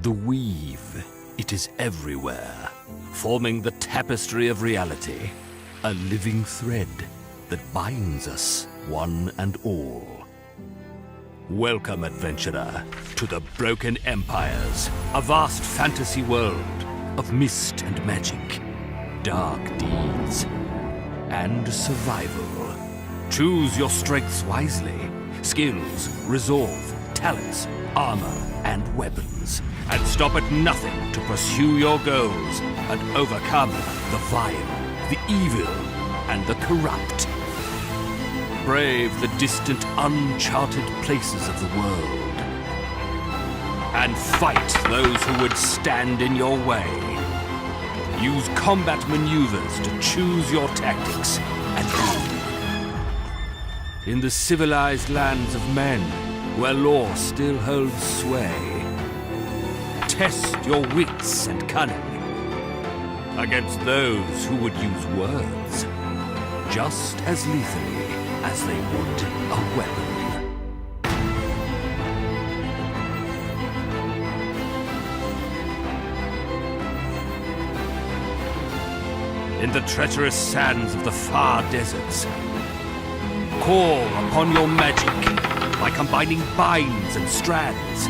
The weave, it is everywhere, forming the tapestry of reality, a living thread that binds us, one and all. Welcome, adventurer, to the Broken Empires, a vast fantasy world of mist and magic, dark deeds, and survival. Choose your strengths wisely. Skills, resolve, talents, armor, and weapons. And stop at nothing to pursue your goals and overcome the vile, the evil, and the corrupt. Brave the distant, uncharted places of the world. And fight those who would stand in your way. Use combat maneuvers to choose your tactics and win. In the civilized lands of men, where law still holds sway, test your wits and cunning against those who would use words just as lethally as they would a weapon. In the treacherous sands of the far deserts, call upon your magic by combining binds and strands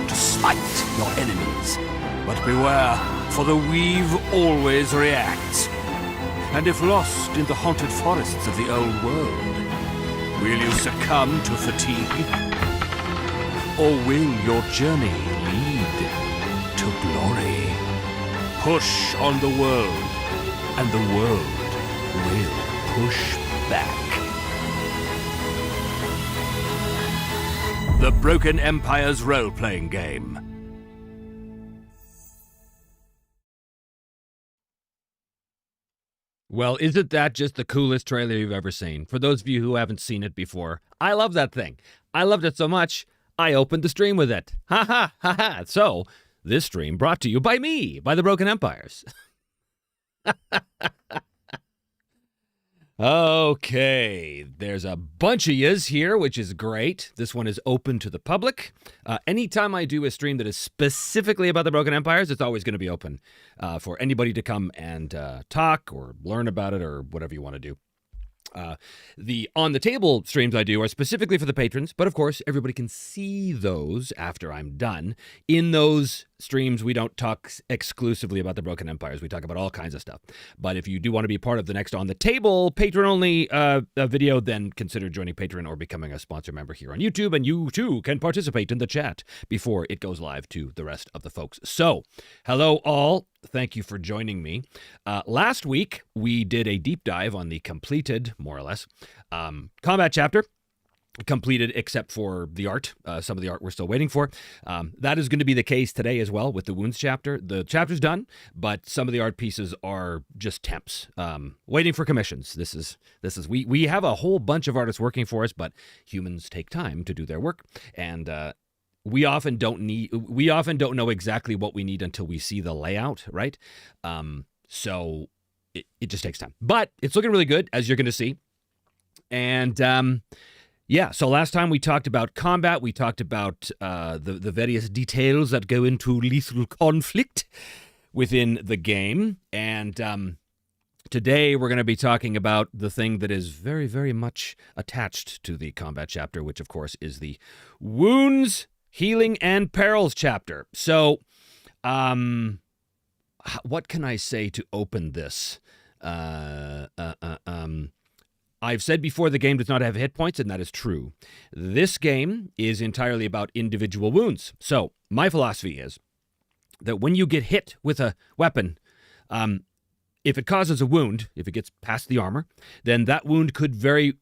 to smite your enemies. But beware, for the weave always reacts. And if lost in the haunted forests of the old world, will you succumb to fatigue? Or will your journey lead to glory? Push on the world, and the world will push back. The Broken Empires role-playing game. Well, isn't that just the coolest trailer you've ever seen? For those of you who haven't seen it before, I love that thing. I loved it so much, I opened the stream with it. Ha ha ha ha. So, this stream brought to you by me, by the Broken Empires. Okay, there's a bunch of yous here, which is great. This one is open to the public. Anytime I do a stream that is specifically about the Broken Empires, it's always going to be open for anybody to come and talk or learn about it or whatever you want to do. The On the Table streams I do are specifically for the patrons, but of course, everybody can see those after I'm done. In those streams, we don't talk exclusively about the Broken Empires. We talk about all kinds of stuff. But if you do want to be part of the next On the Table patron-only video, then consider joining Patreon or becoming a sponsor member here on YouTube, and you too can participate in the chat before it goes live to the rest of the folks. So, hello all. Thank you for joining me. Last week, we did a deep dive on the completed, more or less, combat chapter. Completed except for the art. Some of the art we're still waiting for. That is going to be the case today as well with the wounds chapter. The chapter's done, but some of the art pieces are just temps. Waiting for commissions. We have a whole bunch of artists working for us, but humans take time to do their work, and we often don't know exactly what we need until we see the layout, right? So it just takes time. But it's looking really good, as you're going to see. And yeah, so last time we talked about combat. We talked about the various details that go into lethal conflict within the game. And today we're going to be talking about the thing that is very, very much attached to the combat chapter, which of course is the wounds, healing, and perils chapter. So what can I say to open this? I've said before the game does not have hit points, and that is true. This game is entirely about individual wounds. So my philosophy is that when you get hit with a weapon, if it causes a wound, if it gets past the armor, then that wound could very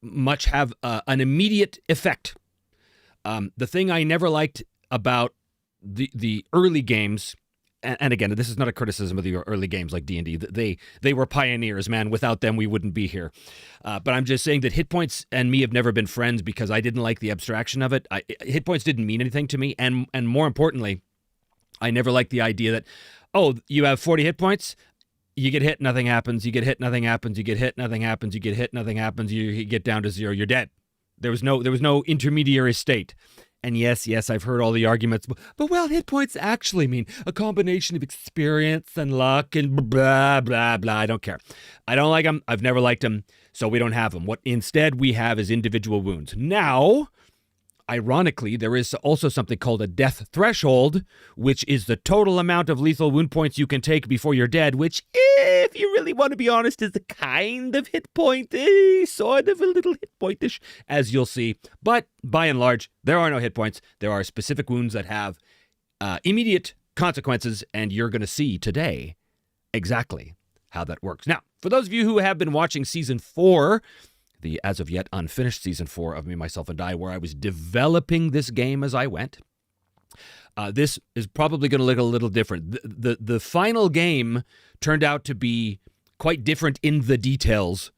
much have an immediate effect. The thing I never liked about the early games, and again, this is not a criticism of the early games like D&D. They were pioneers, man. Without them, we wouldn't be here. But I'm just saying that hit points and me have never been friends because I didn't like the abstraction of it. Hit points didn't mean anything to me. And more importantly, I never liked the idea that, oh, you have 40 hit points, you get hit, nothing happens. You get hit, nothing happens. You get hit, nothing happens. You get hit, nothing happens. You get down to 0, you're dead. There was no intermediary state. And yes, I've heard all the arguments, but well, hit points actually mean a combination of experience and luck and blah, blah, blah. I don't care. I don't like them. I've never liked them, so we don't have them. What instead we have is individual wounds. Now, ironically, there is also something called a death threshold, which is the total amount of lethal wound points you can take before you're dead, which, if you really want to be honest, is the kind of hit point, sort of a little hit pointish, as you'll see. But by and large, there are no hit points. There are specific wounds that have immediate consequences, and you're going to see today exactly how that works. Now, for those of you who have been watching Season 4, the as of yet unfinished Season 4 of Me, Myself, and I, where I was developing this game as I went, this is probably going to look a little different. The final game turned out to be quite different in the details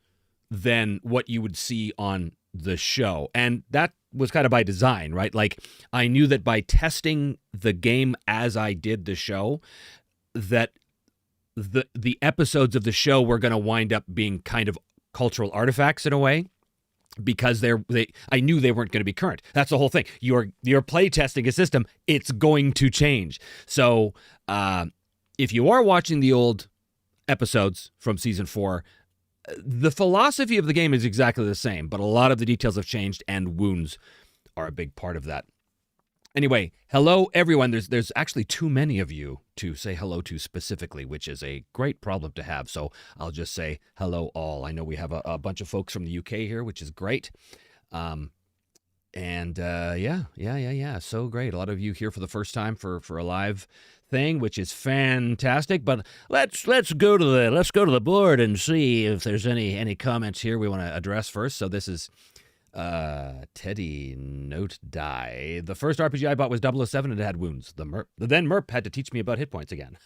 than what you would see on the show. And that was kind of by design, right? Like, I knew that by testing the game as I did the show, that the episodes of the show were going to wind up being kind of cultural artifacts in a way, because I knew they weren't going to be current. That's the whole thing. You're play testing a system, it's going to change. So if you are watching the old episodes from Season 4, the philosophy of the game is exactly the same, but a lot of the details have changed, and wounds are a big part of that. Anyway, hello everyone. There's actually too many of you to say hello to specifically, which is a great problem to have. So I'll just say hello all. I know we have a bunch of folks from the UK here, which is great. Yeah. So great. A lot of you here for the first time for a live thing, which is fantastic. But let's go to the board and see if there's any comments here we want to address first. So this is Teddy Note Die. The first RPG I bought was 007 and it had wounds. The then Merp had to teach me about hit points again.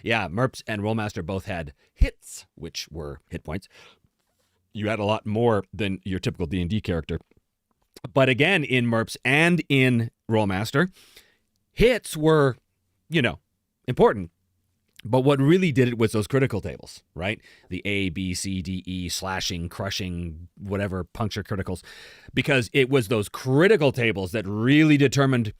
Yeah, Merps and Rollmaster both had hits, which were hit points. You had a lot more than your typical D&D character. But again, in Merps and in Rollmaster, hits were, important. But what really did it was those critical tables, right? The A, B, C, D, E, slashing, crushing, whatever, puncture criticals. Because it was those critical tables that really determined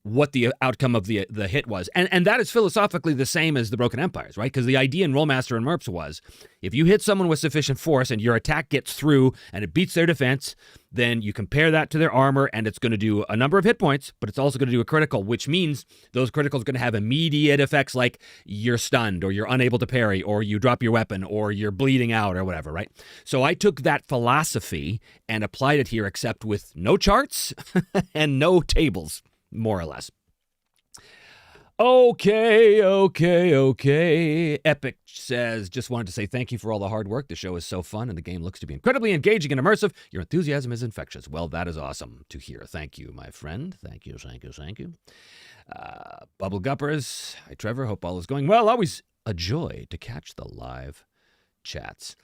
what the outcome of the hit was. And that is philosophically the same as the Broken Empires, right? Because the idea in Rollmaster and Merps was, if you hit someone with sufficient force and your attack gets through and it beats their defense, then you compare that to their armor and it's going to do a number of hit points, but it's also going to do a critical, which means those criticals are going to have immediate effects like you're stunned or you're unable to parry or you drop your weapon or you're bleeding out or whatever, right? So I took that philosophy and applied it here, except with no charts and no tables, more or less. Okay. Epic says, just wanted to say thank you for all the hard work. The show is so fun and the game looks to be incredibly engaging and immersive. Your enthusiasm is infectious. Well, that is awesome to hear. Thank you, my friend. Thank you. Bubble Guppers. Hi, Trevor. Hope all is going well. Always a joy to catch the live chats.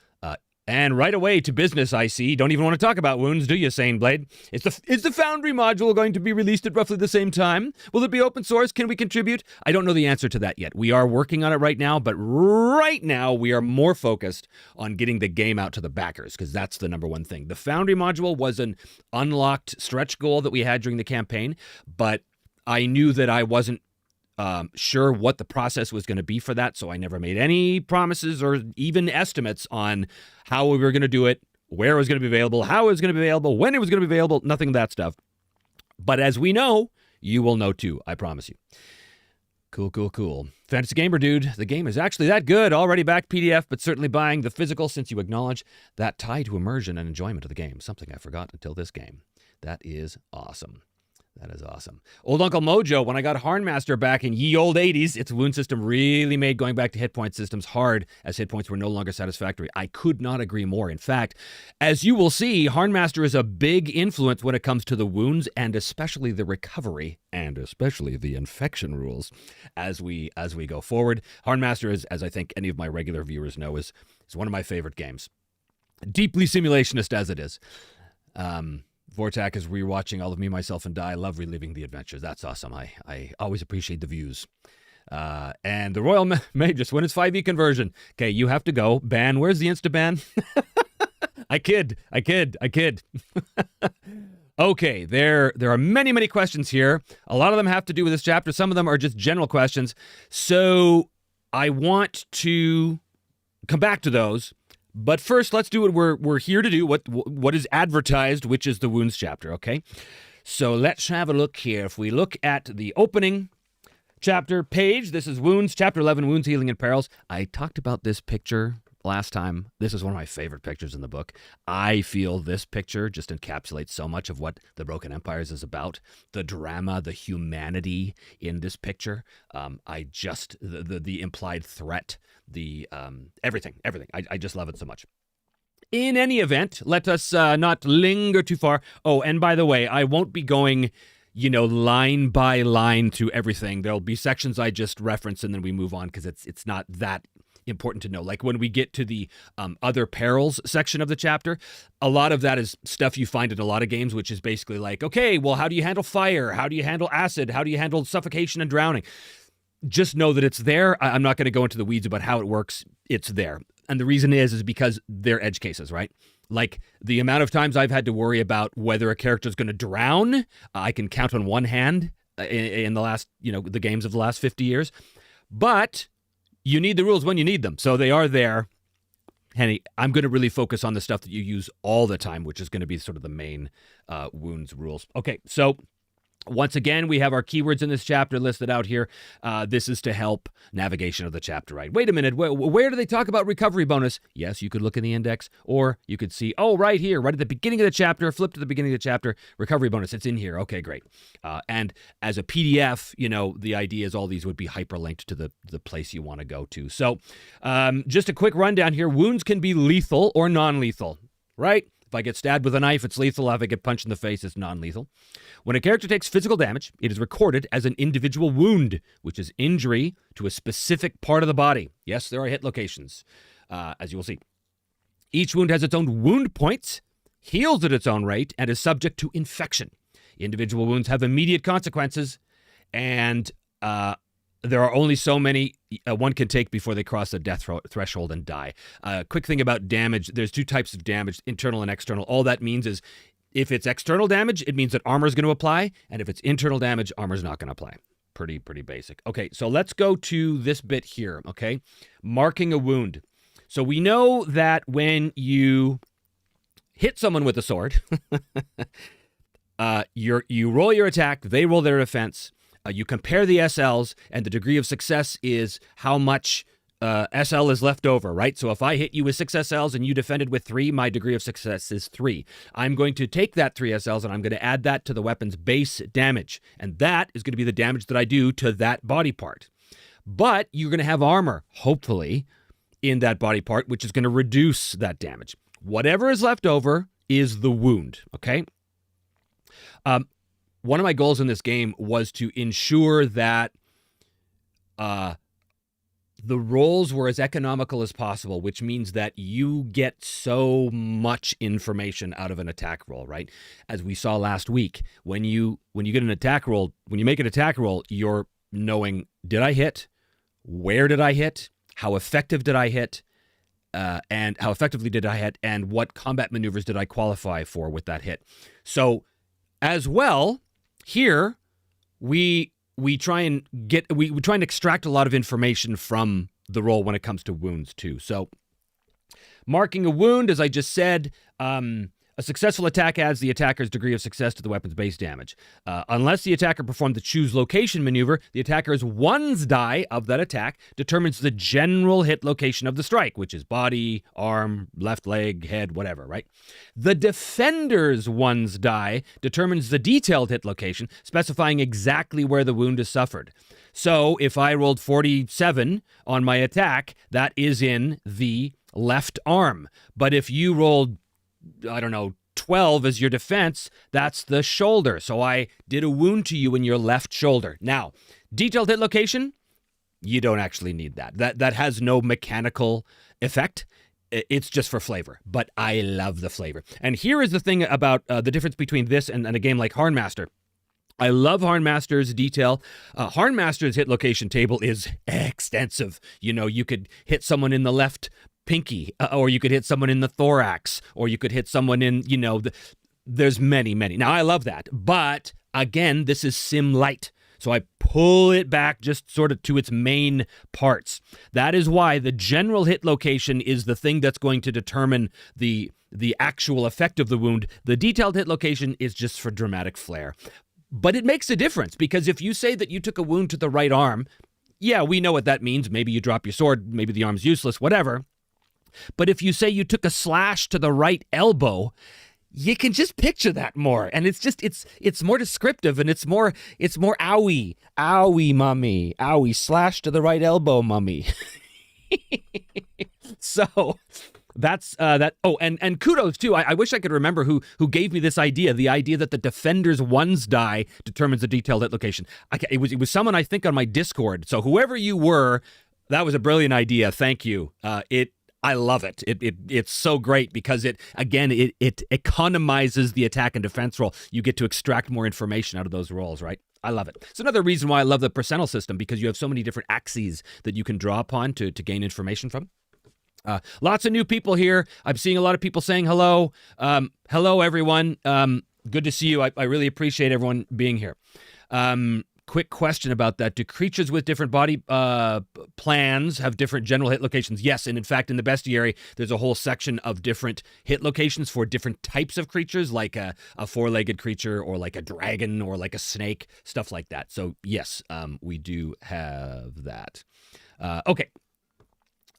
And right away to business, I see. Don't even want to talk about wounds, do you, Sane Blade? Is the Foundry module going to be released at roughly the same time? Will it be open source? Can we contribute? I don't know the answer to that yet. We are working on it right now, but right now we are more focused on getting the game out to the backers, because that's the number one thing. The Foundry module was an unlocked stretch goal that we had during the campaign, but I knew that I wasn't sure what the process was going to be for that, so I never made any promises or even estimates on how we were going to do it, where it was going to be available, how it was going to be available, when it was going to be available, nothing of that stuff. But as we know, you will know too, I promise you. Cool. Fantasy Gamer Dude, the game is actually that good. Already back PDF, but certainly buying the physical since you acknowledge that tie to immersion and enjoyment of the game. Something I forgot until this game. That is awesome. That is awesome. Old Uncle Mojo, when I got Harnmaster back in ye old 80s, its wound system really made going back to hit point systems hard, as hit points were no longer satisfactory. I could not agree more. In fact, as you will see, Harnmaster is a big influence when it comes to the wounds and especially the recovery and especially the infection rules as we go forward. Harnmaster is, as I think any of my regular viewers know, is one of my favorite games. Deeply simulationist as it is. Vortak is rewatching all of Me, Myself, and Die. I love reliving the adventures. That's awesome. I always appreciate the views. And the Royal May just won its 5e conversion. Okay, you have to go. Ban. Where's the insta-ban? I kid. Okay, there are many, many questions here. A lot of them have to do with this chapter. Some of them are just general questions. So I want to come back to those. But first, let's do what we're here to do, what is advertised, which is the wounds chapter, okay? So let's have a look here. If we look at the opening chapter page, this is Wounds, Chapter 11, Wounds, Healing, and Perils. I talked about this picture last time. This is one of my favorite pictures in the book. I feel this picture just encapsulates so much of what the Broken Empires is about. The drama, the humanity in this picture. The implied threat, the everything. I just love it so much. In any event, let us not linger too far. Oh, and by the way, I won't be going, line by line through everything. There'll be sections I just reference and then we move on because it's not that important to know. Like when we get to the other perils section of the chapter, a lot of that is stuff you find in a lot of games, which is basically like, okay, well, how do you handle fire? How do you handle acid? How do you handle suffocation and drowning? Just know that it's there. I'm not going to go into the weeds about how it works. It's there. And the reason is because they're edge cases, right? Like the amount of times I've had to worry about whether a character is going to drown, I can count on one hand in the last, the games of the last 50 years. But you need the rules when you need them. So they are there. Henny, I'm going to really focus on the stuff that you use all the time, which is going to be sort of the main wounds rules. Okay, so once again, we have our keywords in this chapter listed out here. This is to help navigation of the chapter, right? Wait a minute, where do they talk about recovery bonus? Yes, you could look in the index, or you could see, right here, right at the beginning of the chapter, flip to the beginning of the chapter, recovery bonus, it's in here. Okay, great. And as a PDF, the idea is all these would be hyperlinked to the place you want to go to. So just a quick rundown here. Wounds can be lethal or non-lethal, right? If I get stabbed with a knife, it's lethal. If I get punched in the face, it's non-lethal. When a character takes physical damage, it is recorded as an individual wound, which is injury to a specific part of the body. Yes, there are hit locations, as you will see. Each wound has its own wound points, heals at its own rate, and is subject to infection. Individual wounds have immediate consequences, and there are only so many one can take before they cross the death threshold and die. Quick thing about damage, there's two types of damage, internal and external. All that means is if it's external damage, it means that armor is going to apply, and if it's internal damage, armor is not going to apply. Pretty basic. Okay, so let's go to this bit here, okay? Marking a wound. So we know that when you hit someone with a sword, you roll your attack, they roll their defense. You compare the SLs, and the degree of success is how much SL is left over, right? So if I hit you with 6 SLs and you defended with 3, my degree of success is 3. I'm going to take that 3 SLs and I'm going to add that to the weapon's base damage. And that is going to be the damage that I do to that body part. But you're going to have armor, hopefully, in that body part, which is going to reduce that damage. Whatever is left over is the wound, okay? One of my goals in this game was to ensure that the rolls were as economical as possible, which means that you get so much information out of an attack roll, right? As we saw last week, when you get an attack roll, when you make an attack roll, you're knowing, did I hit? Where did I hit? How effective did I hit? And how effectively did I hit? And what combat maneuvers did I qualify for with that hit? So as well, here we try and extract a lot of information from the roll when it comes to wounds too. So marking a wound, as I just said, a successful attack adds the attacker's degree of success to the weapon's base damage. Unless the attacker performed the choose location maneuver, the attacker's ones die of that attack determines the general hit location of the strike, which is body, arm, left leg, head, whatever, right? The defender's ones die determines the detailed hit location, specifying exactly where the wound is suffered. So if I rolled 47 on my attack, that is in the left arm. But if you rolled 12 as your defense, that's the shoulder. So I did a wound to you in your left shoulder. Now, detailed hit location, you don't actually need that. That has no mechanical effect. It's just for flavor, but I love the flavor. And here is the thing about the difference between this and a game like Harnmaster. I love Harnmaster's detail. Harnmaster's hit location table is extensive. You could hit someone in the left pinky, or you could hit someone in the thorax, or you could hit someone in, There's many, many. Now, I love that. But again, this is Sim Light. So I pull it back just sort of to its main parts. That is why the general hit location is the thing that's going to determine the actual effect of the wound. The detailed hit location is just for dramatic flair. But it makes a difference, because if you say that you took a wound to the right arm, yeah, we know what that means. Maybe you drop your sword, maybe the arm's useless, whatever. But if you say you took a slash to the right elbow, you can just picture that more, and it's more descriptive, and it's more owie, mummy, owie, slash to the right elbow, mummy. So that's that. Oh, and kudos too. I wish I could remember who gave me this idea. The idea that the defender's ones die determines the detailed hit location. It was someone, I think, on my Discord. So whoever you were, that was a brilliant idea. Thank you. I love it. It's so great because it economizes the attack and defense roll. You get to extract more information out of those rolls, right? I love it. It's another reason why I love the percentile system, because you have so many different axes that you can draw upon to gain information from. Lots of new people here. I'm seeing a lot of people saying hello. Hello, everyone. Good to see you. I really appreciate everyone being here. Quick question about that. Do creatures with different body plans have different general hit locations? Yes, and in fact, in the bestiary, there's a whole section of different hit locations for different types of creatures, like a four-legged creature, or like a dragon, or like a snake, stuff like that. So yes, we do have that. Okay,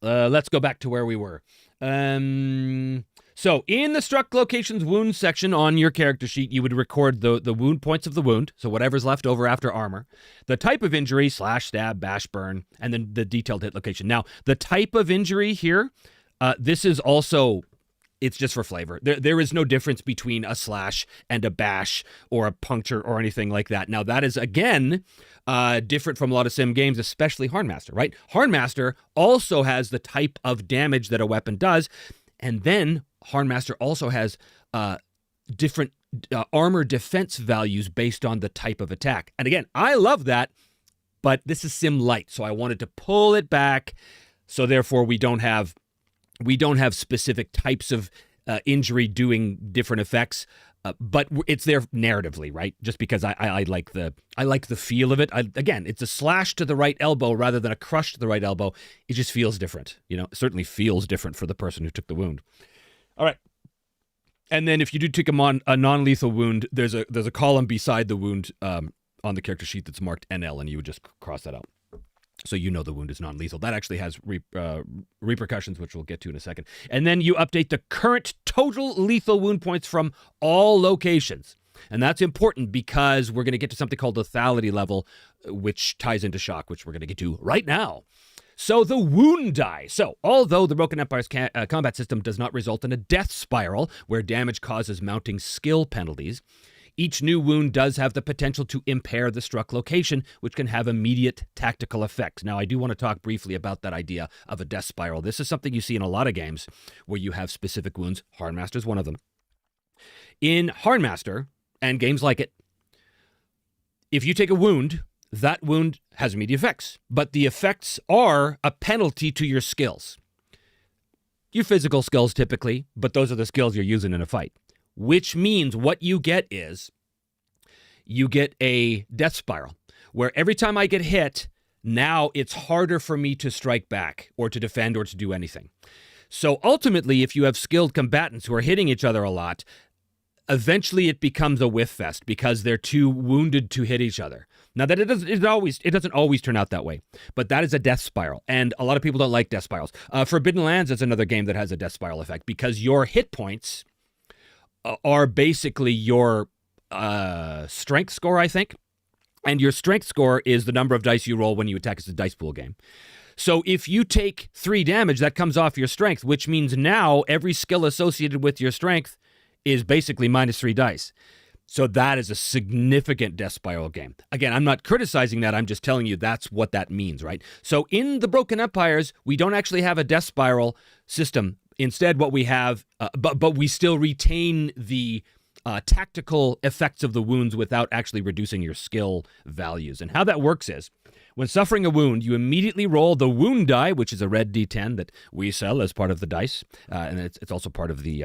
let's go back to where we were. So in the struck locations wound section on your character sheet, you would record the wound points of the wound, so whatever's left over after armor, the type of injury, slash, stab, bash, burn, and then the detailed hit location. Now, the type of injury here, this is also, it's just for flavor. There is no difference between a slash and a bash or a puncture or anything like that. Now, that is, again, different from a lot of sim games, especially Harnmaster, right? Harnmaster also has the type of damage that a weapon does, and then Harnmaster also has different armor defense values based on the type of attack. And again, I love that, but this is Sim Light, so I wanted to pull it back, so therefore we don't have specific types of injury doing different effects, but it's there narratively, right? Just because I like the feel of it. Again, it's a slash to the right elbow rather than a crush to the right elbow. It just feels different, It certainly feels different for the person who took the wound. All right. And then if you do take a non-lethal wound, there's a column beside the wound on the character sheet that's marked NL, and you would just cross that out. So the wound is non-lethal. That actually has repercussions, which we'll get to in a second. And then you update the current total lethal wound points from all locations. And that's important because we're going to get to something called lethality level, which ties into shock, which we're going to get to right now. So the wound die. So although the Broken Empire's combat system does not result in a death spiral where damage causes mounting skill penalties, each new wound does have the potential to impair the struck location, which can have immediate tactical effects. Now, I do want to talk briefly about that idea of a death spiral. This is something you see in a lot of games where you have specific wounds. Harnmaster is one of them. In Harnmaster, and games like it, if you take a wound, that wound has immediate effects, but the effects are a penalty to your skills. Your physical skills typically, but those are the skills you're using in a fight. Which means what you get is you get a death spiral where every time I get hit, now it's harder for me to strike back or to defend or to do anything. So ultimately, if you have skilled combatants who are hitting each other a lot, eventually it becomes a whiff fest because they're too wounded to hit each other. Now, that it doesn't always turn out that way, but that is a death spiral, and a lot of people don't like death spirals. Forbidden Lands is another game that has a death spiral effect because your hit points are basically your strength score, I think. And your strength score is the number of dice you roll when you attack. It's a dice pool game. So if you take 3 damage, that comes off your strength, which means now every skill associated with your strength is basically -3 dice. So that is a significant death spiral game. Again, I'm not criticizing that. I'm just telling you that's what that means, right? So in the Broken Empires, we don't actually have a death spiral system. Instead, what we have, but we still retain the tactical effects of the wounds without actually reducing your skill values. And how that works is, when suffering a wound, you immediately roll the wound die, which is a red D10 that we sell as part of the dice, and it's also part of the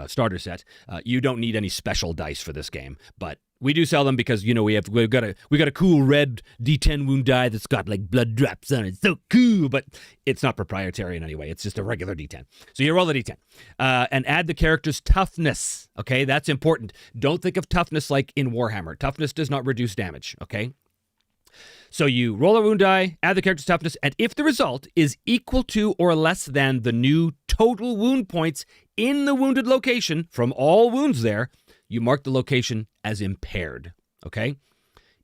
starter set. You don't need any special dice for this game, but we do sell them because we've got a cool red D10 wound die that's got like blood drops on it. So cool, but it's not proprietary in any way. It's just a regular D10. So you roll the D10 and add the character's toughness. Okay, that's important. Don't think of toughness like in Warhammer. Toughness does not reduce damage. Okay. So you roll a wound die, add the character's toughness, and if the result is equal to or less than the new total wound points in the wounded location from all wounds there, you mark the location as impaired, okay?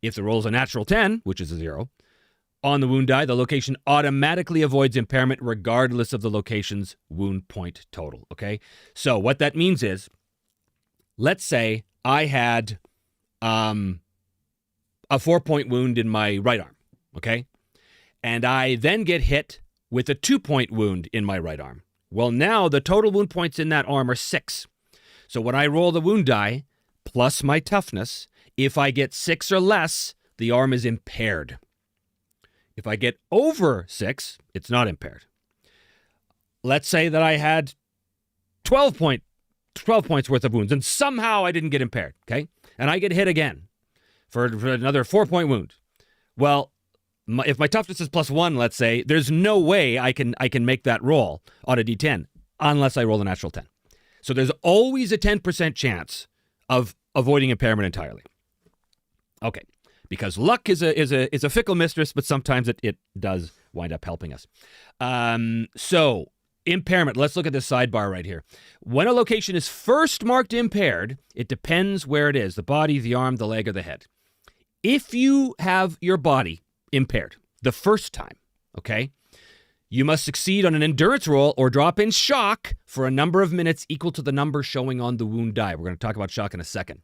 If the roll is a natural 10, which is a 0, on the wound die, the location automatically avoids impairment regardless of the location's wound point total, okay? So what that means is, let's say I had a 4-point wound in my right arm, okay? And I then get hit with a 2-point wound in my right arm. Well, now the total wound points in that arm are 6. So when I roll the wound die plus my toughness, if I get 6 or less, the arm is impaired. If I get over 6, it's not impaired. Let's say that I had 12 points worth of wounds, and somehow I didn't get impaired, okay? And I get hit again for another 4-point wound. Well, if my toughness is +1, let's say, there's no way I can make that roll on a D10 unless I roll a natural 10. So there's always a 10% chance of avoiding impairment entirely. Okay, because luck is a fickle mistress, but sometimes it does wind up helping us. So impairment, let's look at this sidebar right here. When a location is first marked impaired, it depends where it is, the body, the arm, the leg, or the head. If you have your body impaired the first time, okay, you must succeed on an endurance roll or drop in shock for a number of minutes equal to the number showing on the wound die. We're going to talk about shock in a second.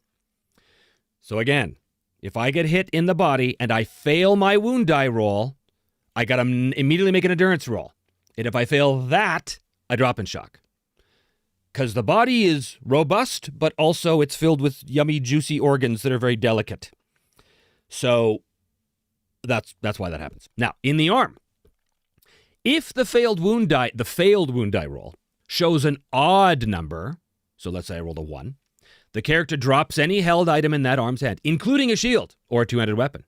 So again, if I get hit in the body and I fail my wound die roll, I got to immediately make an endurance roll. And if I fail that, I drop in shock. Because the body is robust, but also it's filled with yummy, juicy organs that are very delicate. So that's why that happens. Now, in the arm, if the failed wound die roll shows an odd number, so let's say I rolled a 1, the character drops any held item in that arm's hand, including a shield or a two-handed weapon.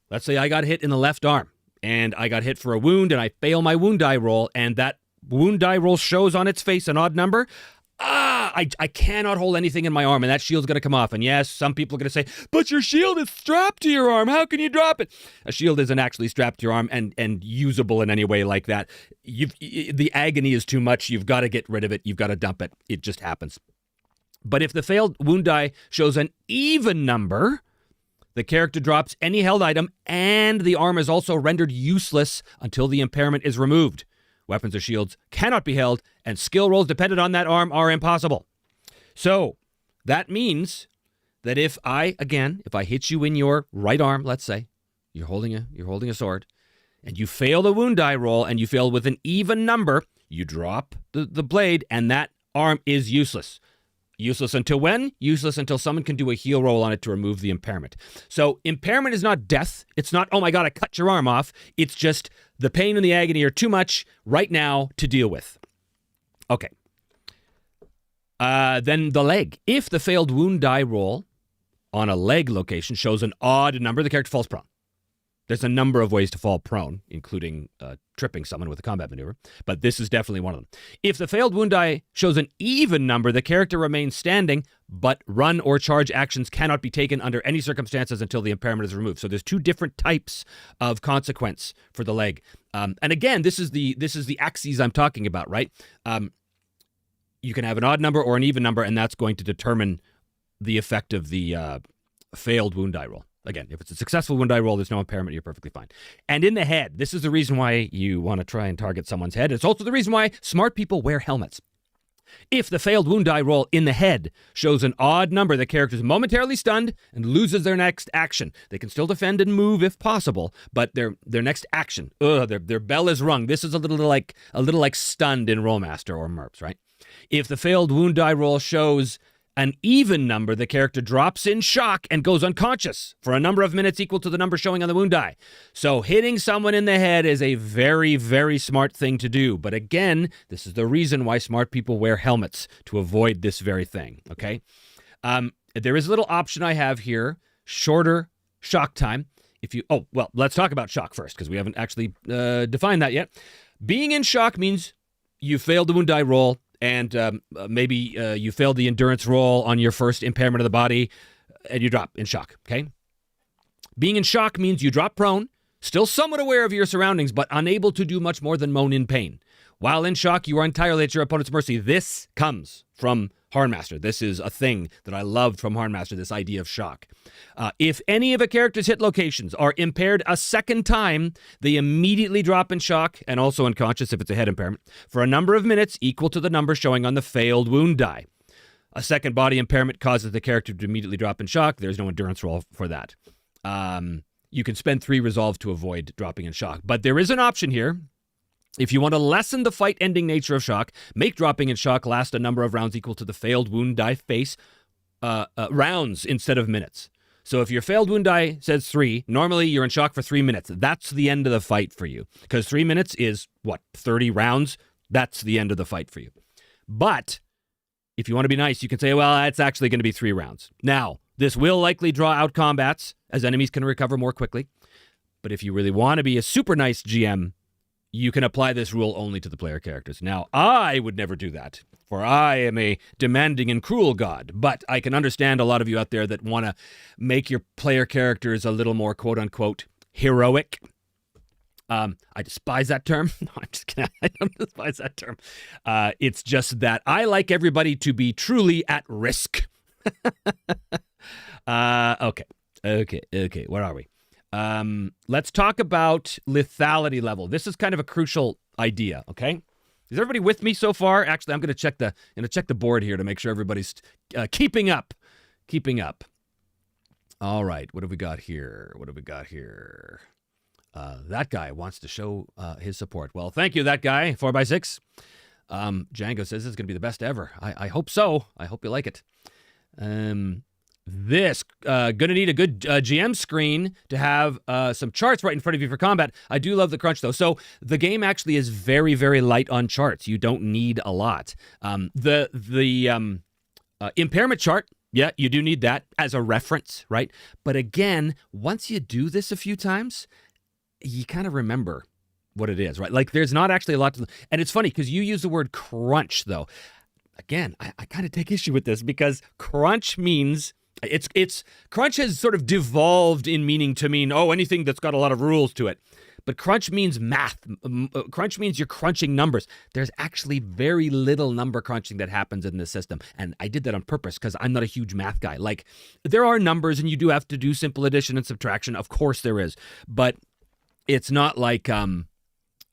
Let's say I got hit in the left arm, and I got hit for a wound, and I fail my wound die roll, and that wound die roll shows on its face an odd number. I cannot hold anything in my arm, and that shield's going to come off. And yes, some people are going to say, but your shield is strapped to your arm. How can you drop it? A shield isn't actually strapped to your arm and usable in any way like that. The agony is too much. You've got to get rid of it. You've got to dump it. It just happens. But if the failed wound die shows an even number, the character drops any held item, and the arm is also rendered useless until the impairment is removed. Weapons or shields cannot be held, and skill rolls dependent on that arm are impossible. So that means that if I hit you in your right arm, let's say you're holding a sword, and you fail the wound die roll, and you fail with an even number, you drop the blade, and that arm is useless. Useless until when? Useless until someone can do a heal roll on it to remove the impairment. So impairment is not death. It's not, oh my God, I cut your arm off. It's just the pain and the agony are too much right now to deal with. Okay. Then the leg. If the failed wound die roll on a leg location shows an odd number, the character falls prone. There's a number of ways to fall prone, including tripping someone with a combat maneuver, but this is definitely one of them. If the failed wound die shows an even number, the character remains standing, but run or charge actions cannot be taken under any circumstances until the impairment is removed. So there's two different types of consequence for the leg. And again, this is the axes I'm talking about, right? You can have an odd number or an even number, and that's going to determine the effect of the failed wound die roll. Again, if it's a successful wound die roll, there's no impairment, you're perfectly fine. And in the head, this is the reason why you want to try and target someone's head. It's also the reason why smart people wear helmets. If the failed wound die roll in the head shows an odd number, the character is momentarily stunned and loses their next action. They can still defend and move if possible, but their next action, their bell is rung. This is a little like stunned in Rollmaster or MERPs, right? If the failed wound die roll shows an even number, the character drops in shock and goes unconscious for a number of minutes equal to the number showing on the wound die. So hitting someone in the head is a very, very smart thing to do. But again, this is the reason why smart people wear helmets, to avoid this very thing, okay? There is a little option I have here, shorter shock time. Let's talk about shock first, because we haven't actually defined that yet. Being in shock means you failed the wound die roll, and maybe you failed the endurance roll on your first impairment of the body, and you drop in shock, okay? Being in shock means you drop prone, still somewhat aware of your surroundings, but unable to do much more than moan in pain. While in shock, you are entirely at your opponent's mercy. This comes from Hornmaster. This is a thing that I loved from Hornmaster, this idea of shock. If any of a character's hit locations are impaired a second time, they immediately drop in shock and also unconscious if it's a head impairment for a number of minutes equal to the number showing on the failed wound die. A second body impairment causes the character to immediately drop in shock. There's no endurance roll for that. You can spend 3 resolve to avoid dropping in shock. But there is an option here. If you want to lessen the fight-ending nature of shock, make dropping in shock last a number of rounds equal to the failed wound die face rounds instead of minutes. So if your failed wound die says 3, normally you're in shock for 3 minutes. That's the end of the fight for you. Because 3 minutes is, 30 rounds? That's the end of the fight for you. But if you want to be nice, you can say, well, it's actually going to be 3 rounds. Now, this will likely draw out combats, as enemies can recover more quickly. But if you really want to be a super nice GM, you can apply this rule only to the player characters. Now, I would never do that, for I am a demanding and cruel god, but I can understand a lot of you out there that want to make your player characters a little more quote-unquote heroic. I despise that term. No, I'm just kidding. I don't despise that term. It's just that I like everybody to be truly at risk. Okay, where are we? Let's talk about lethality level. This is kind of a crucial idea, okay? Is everybody with me so far? Actually, I'm going to check the board here to make sure everybody's keeping up. All right, what have we got here? That guy wants to show his support. Well, thank you, that guy, 4x6. Django says this is going to be the best ever. I hope so. I hope you like it. This gonna need a good GM screen to have some charts right in front of you for combat. I do love the crunch though. So the game actually is very, very light on charts. You don't need a lot. The impairment chart, yeah, you do need that as a reference, right? But again, once you do this a few times, you kind of remember what it is, right? Like there's not actually a lot to, and it's funny because you use the word crunch though. Again, I kind of take issue with this because crunch means it's crunch has sort of devolved in meaning to mean, anything that's got a lot of rules to it. But crunch means math. Crunch means you're crunching numbers. There's actually very little number crunching that happens in this system. And I did that on purpose because I'm not a huge math guy. Like, there are numbers and you do have to do simple addition and subtraction. Of course there is. But it's not like, I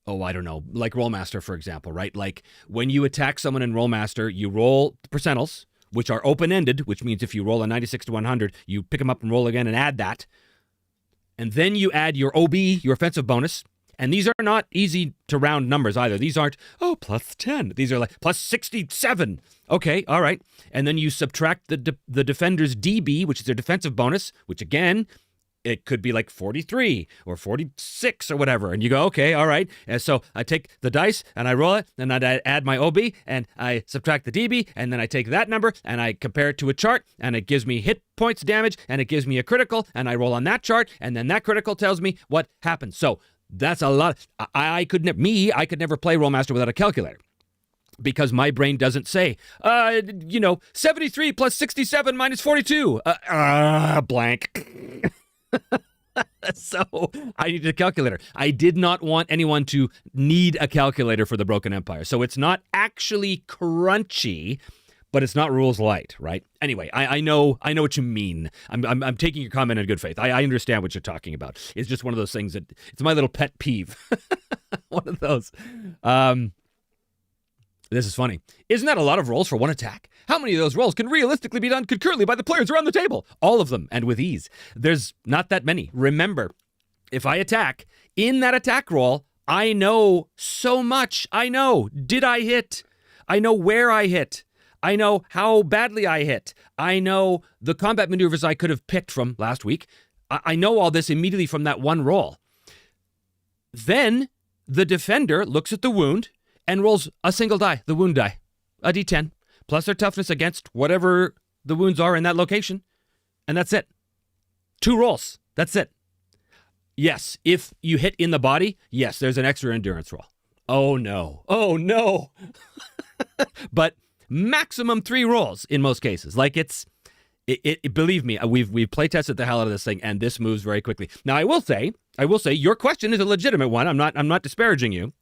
don't know, like Rollmaster, for example, right? Like, when you attack someone in Rollmaster, you roll percentiles, which are open-ended, which means if you roll a 96 to 100, you pick them up and roll again and add that. And then you add your OB, your offensive bonus. And these are not easy to round numbers either. These aren't, plus 10. These are like plus 67. Okay, all right. And then you subtract the defender's DB, which is their defensive bonus, which again, it could be like 43 or 46 or whatever. And you go, okay, all right. And so I take the dice and I roll it and I add my OB and I subtract the DB and then I take that number and I compare it to a chart and it gives me hit points damage and it gives me a critical and I roll on that chart and then that critical tells me what happens. So that's a lot. I could never play Rollmaster without a calculator. Because my brain doesn't say, 73 plus 67 minus 42. Blank. So I needed a calculator. I did not want anyone to need a calculator for the Broken Empire. So it's not actually crunchy, but it's not rules light, right? Anyway, I know what you mean. I'm taking your comment in good faith. I understand what you're talking about. It's just one of those things that it's my little pet peeve. One of those. This is funny. Isn't that a lot of rolls for one attack? How many of those rolls can realistically be done concurrently by the players around the table? All of them, and with ease. There's not that many. Remember, if I attack, in that attack roll, I know so much. I know, did I hit? I know where I hit. I know how badly I hit. I know the combat maneuvers I could have picked from last week. I know all this immediately from that one roll. Then the defender looks at the wound and rolls a single die, the wound die, a d10, plus their toughness against whatever the wounds are in that location. And that's it. 2 rolls. That's it. Yes, if you hit in the body, yes, there's an extra endurance roll. Oh, no. Oh, no. But maximum 3 rolls in most cases. Like believe me, we've play tested the hell out of this thing, and this moves very quickly. Now, I will say, your question is a legitimate one. I'm not disparaging you.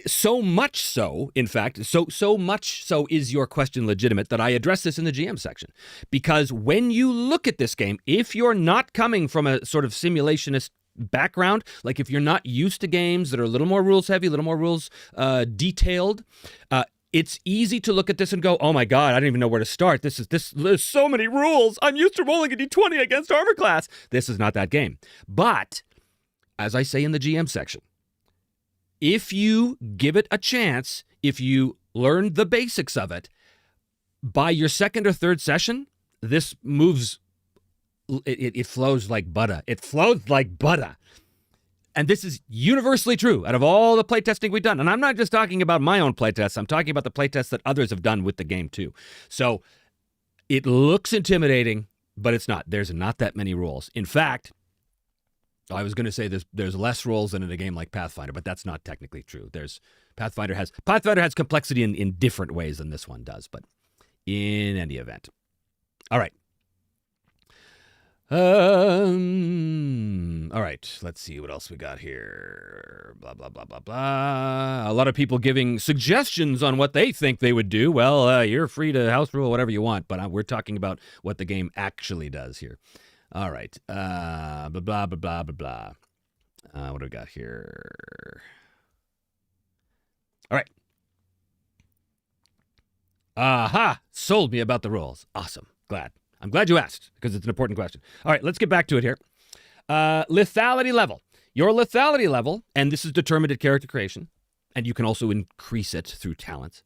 So much so, in fact, so much so is your question legitimate that I address this in the GM section. Because when you look at this game, if you're not coming from a sort of simulationist background, like if you're not used to games that are a little more rules heavy, a little more rules detailed, it's easy to look at this and go, oh my God, I don't even know where to start. There's so many rules. I'm used to rolling a d20 against armor class. This is not that game. But, as I say in the GM section, if you give it a chance, if you learn the basics of it, by your second or third session, this moves, it flows like butter. It flows like butter. And this is universally true out of all the playtesting we've done. And I'm not just talking about my own playtests. I'm talking about the playtests that others have done with the game too. So it looks intimidating, but it's not. There's not that many rules. In fact, I was going to say there's less rules than in a game like Pathfinder, but that's not technically true. Pathfinder has complexity in different ways than this one does, but in any event. All right. All right, let's see what else we got here. Blah, blah, blah, blah, blah. A lot of people giving suggestions on what they think they would do. Well, you're free to house rule whatever you want, but we're talking about what the game actually does here. All right. Blah, blah, blah, blah, blah, blah. What do we got here? All right. Aha! Sold me about the rules. Awesome. I'm glad you asked, because it's an important question. All right, let's get back to it here. Lethality level. Your lethality level, and this is determined at character creation, and you can also increase it through talents,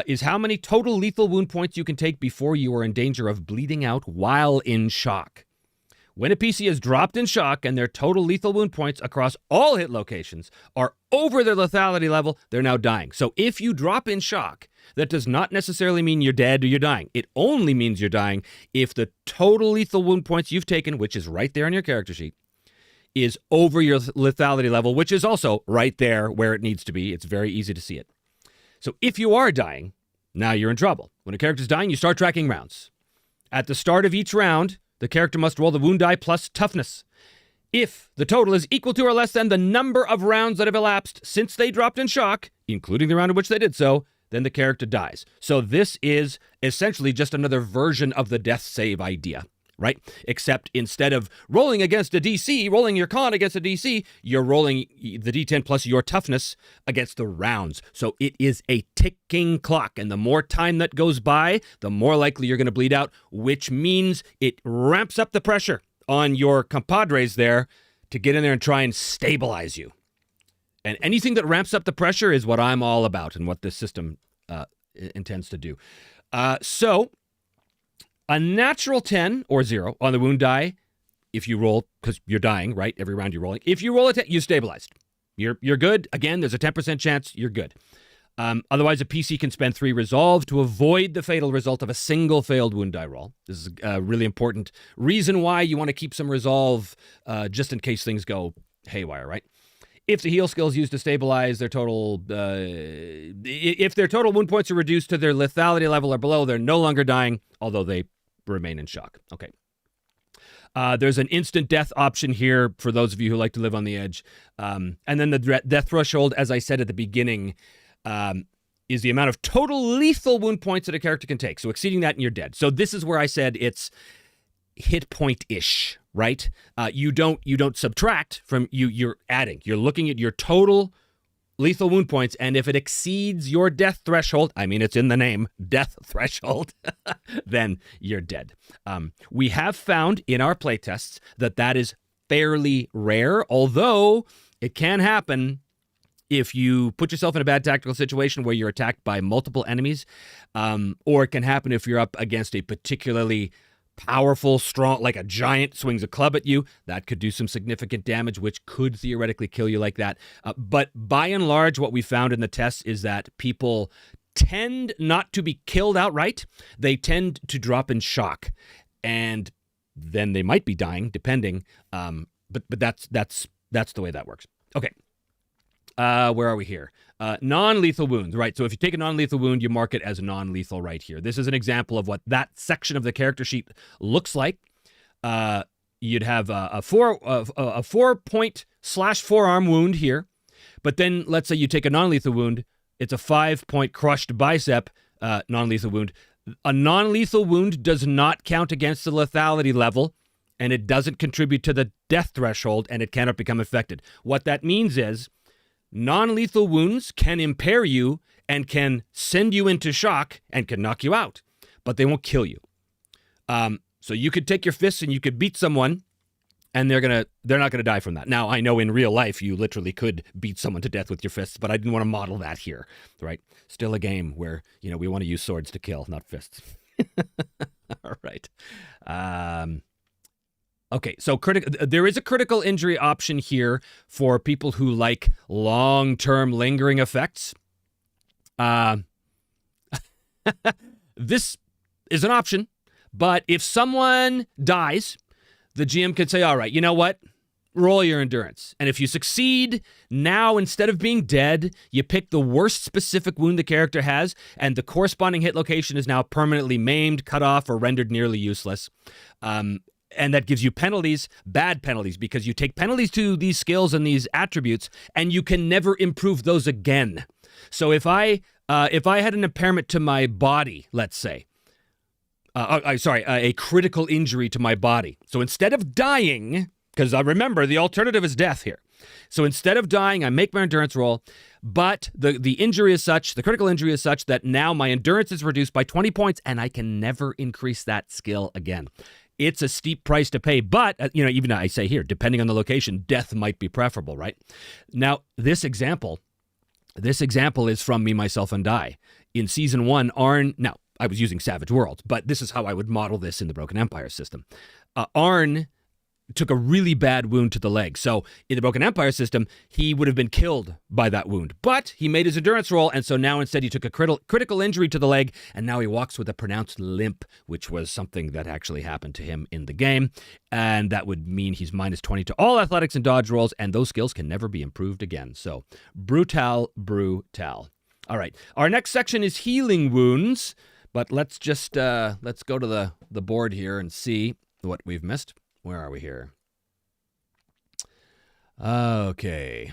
is how many total lethal wound points you can take before you are in danger of bleeding out while in shock. When a PC is dropped in shock and their total lethal wound points across all hit locations are over their lethality level, they're now dying. So if you drop in shock, that does not necessarily mean you're dead or you're dying. It only means you're dying if the total lethal wound points you've taken, which is right there on your character sheet, is over your lethality level, which is also right there where it needs to be. It's very easy to see it. So if you are dying, now you're in trouble. When a character's dying, you start tracking rounds. At the start of each round, the character must roll the wound die plus toughness. If the total is equal to or less than the number of rounds that have elapsed since they dropped in shock, including the round in which they did so, then the character dies. So this is essentially just another version of the death save idea, right? Except instead of rolling against a DC, rolling your con against a DC, you're rolling the D10 plus your toughness against the rounds. So it is a ticking clock, and the more time that goes by, the more likely you're going to bleed out, which means it ramps up the pressure on your compadres there to get in there and try and stabilize you. And anything that ramps up the pressure is what I'm all about and what this system intends to do. So a natural 10 or 0 on the wound die, if you roll, because you're dying, right? Every round you're rolling. If you roll a 10, you stabilized. You're good. Again, there's a 10% chance you're good. Otherwise, a PC can spend 3 resolve to avoid the fatal result of a single failed wound die roll. This is a really important reason why you want to keep some resolve just in case things go haywire, right? If the heal skill is used to stabilize their total, if their total wound points are reduced to their lethality level or below, they're no longer dying, although they remain in shock. Okay. There's an instant death option here for those of you who like to live on the edge. And then the death threshold, as I said at the beginning, is the amount of total lethal wound points that a character can take. So exceeding that and you're dead. So this is where I said it's hit point-ish, right? You don't subtract from you're adding. You're looking at your total lethal wound points, and if it exceeds your death threshold, I mean, it's in the name, death threshold, then you're dead. We have found in our playtests that is fairly rare, although it can happen if you put yourself in a bad tactical situation where you're attacked by multiple enemies, or it can happen if you're up against a particularly powerful, strong, like a giant swings a club at you. That could do some significant damage, which could theoretically kill you like that. But by and large, what we found in the tests is that people tend not to be killed outright. They tend to drop in shock, and then they might be dying, depending. But that's the way that works. Okay. Where are we here? Non-lethal wounds, right? So if you take a non-lethal wound, you mark it as non-lethal right here. This is an example of what that section of the character sheet looks like. You'd have a 4-point / forearm wound here, but then let's say you take a non-lethal wound. It's a 5-point crushed bicep non-lethal wound. A non-lethal wound does not count against the lethality level, and it doesn't contribute to the death threshold, and it cannot become infected. What that means is non-lethal wounds can impair you and can send you into shock and can knock you out, but they won't kill you. So you could take your fists and you could beat someone, and they're not gonna die from that. Now, I know in real life you literally could beat someone to death with your fists, but I didn't want to model that here, right? Still a game where we want to use swords to kill, not fists. All right. Okay, so there is a critical injury option here for people who like long-term lingering effects. This is an option, but if someone dies, the GM could say, all right, you know what? Roll your endurance. And if you succeed, now instead of being dead, you pick the worst specific wound the character has, and the corresponding hit location is now permanently maimed, cut off, or rendered nearly useless. And that gives you penalties, bad penalties, because you take penalties to these skills and these attributes, and you can never improve those again. So if I had an impairment to my body, let's say, a critical injury to my body. So instead of dying, because I remember the alternative is death here. So instead of dying, I make my endurance roll, but the injury is such, the critical injury is such that now my endurance is reduced by 20 points, and I can never increase that skill again. It's a steep price to pay, but, even I say here, depending on the location, death might be preferable, right? Now, this example is from Me, Myself, and I. In Season 1, Arn, now, I was using Savage Worlds, but this is how I would model this in the Broken Empire system. Arn took a really bad wound to the leg. So in the Broken Empire system, he would have been killed by that wound. But he made his endurance roll, and so now instead he took a critical injury to the leg, and now he walks with a pronounced limp, which was something that actually happened to him in the game. And that would mean he's minus 20 to all athletics and dodge rolls, and those skills can never be improved again. So brutal. All right. Our next section is healing wounds, but let's just let's go to the board here and see what we've missed. Where are we here? Okay.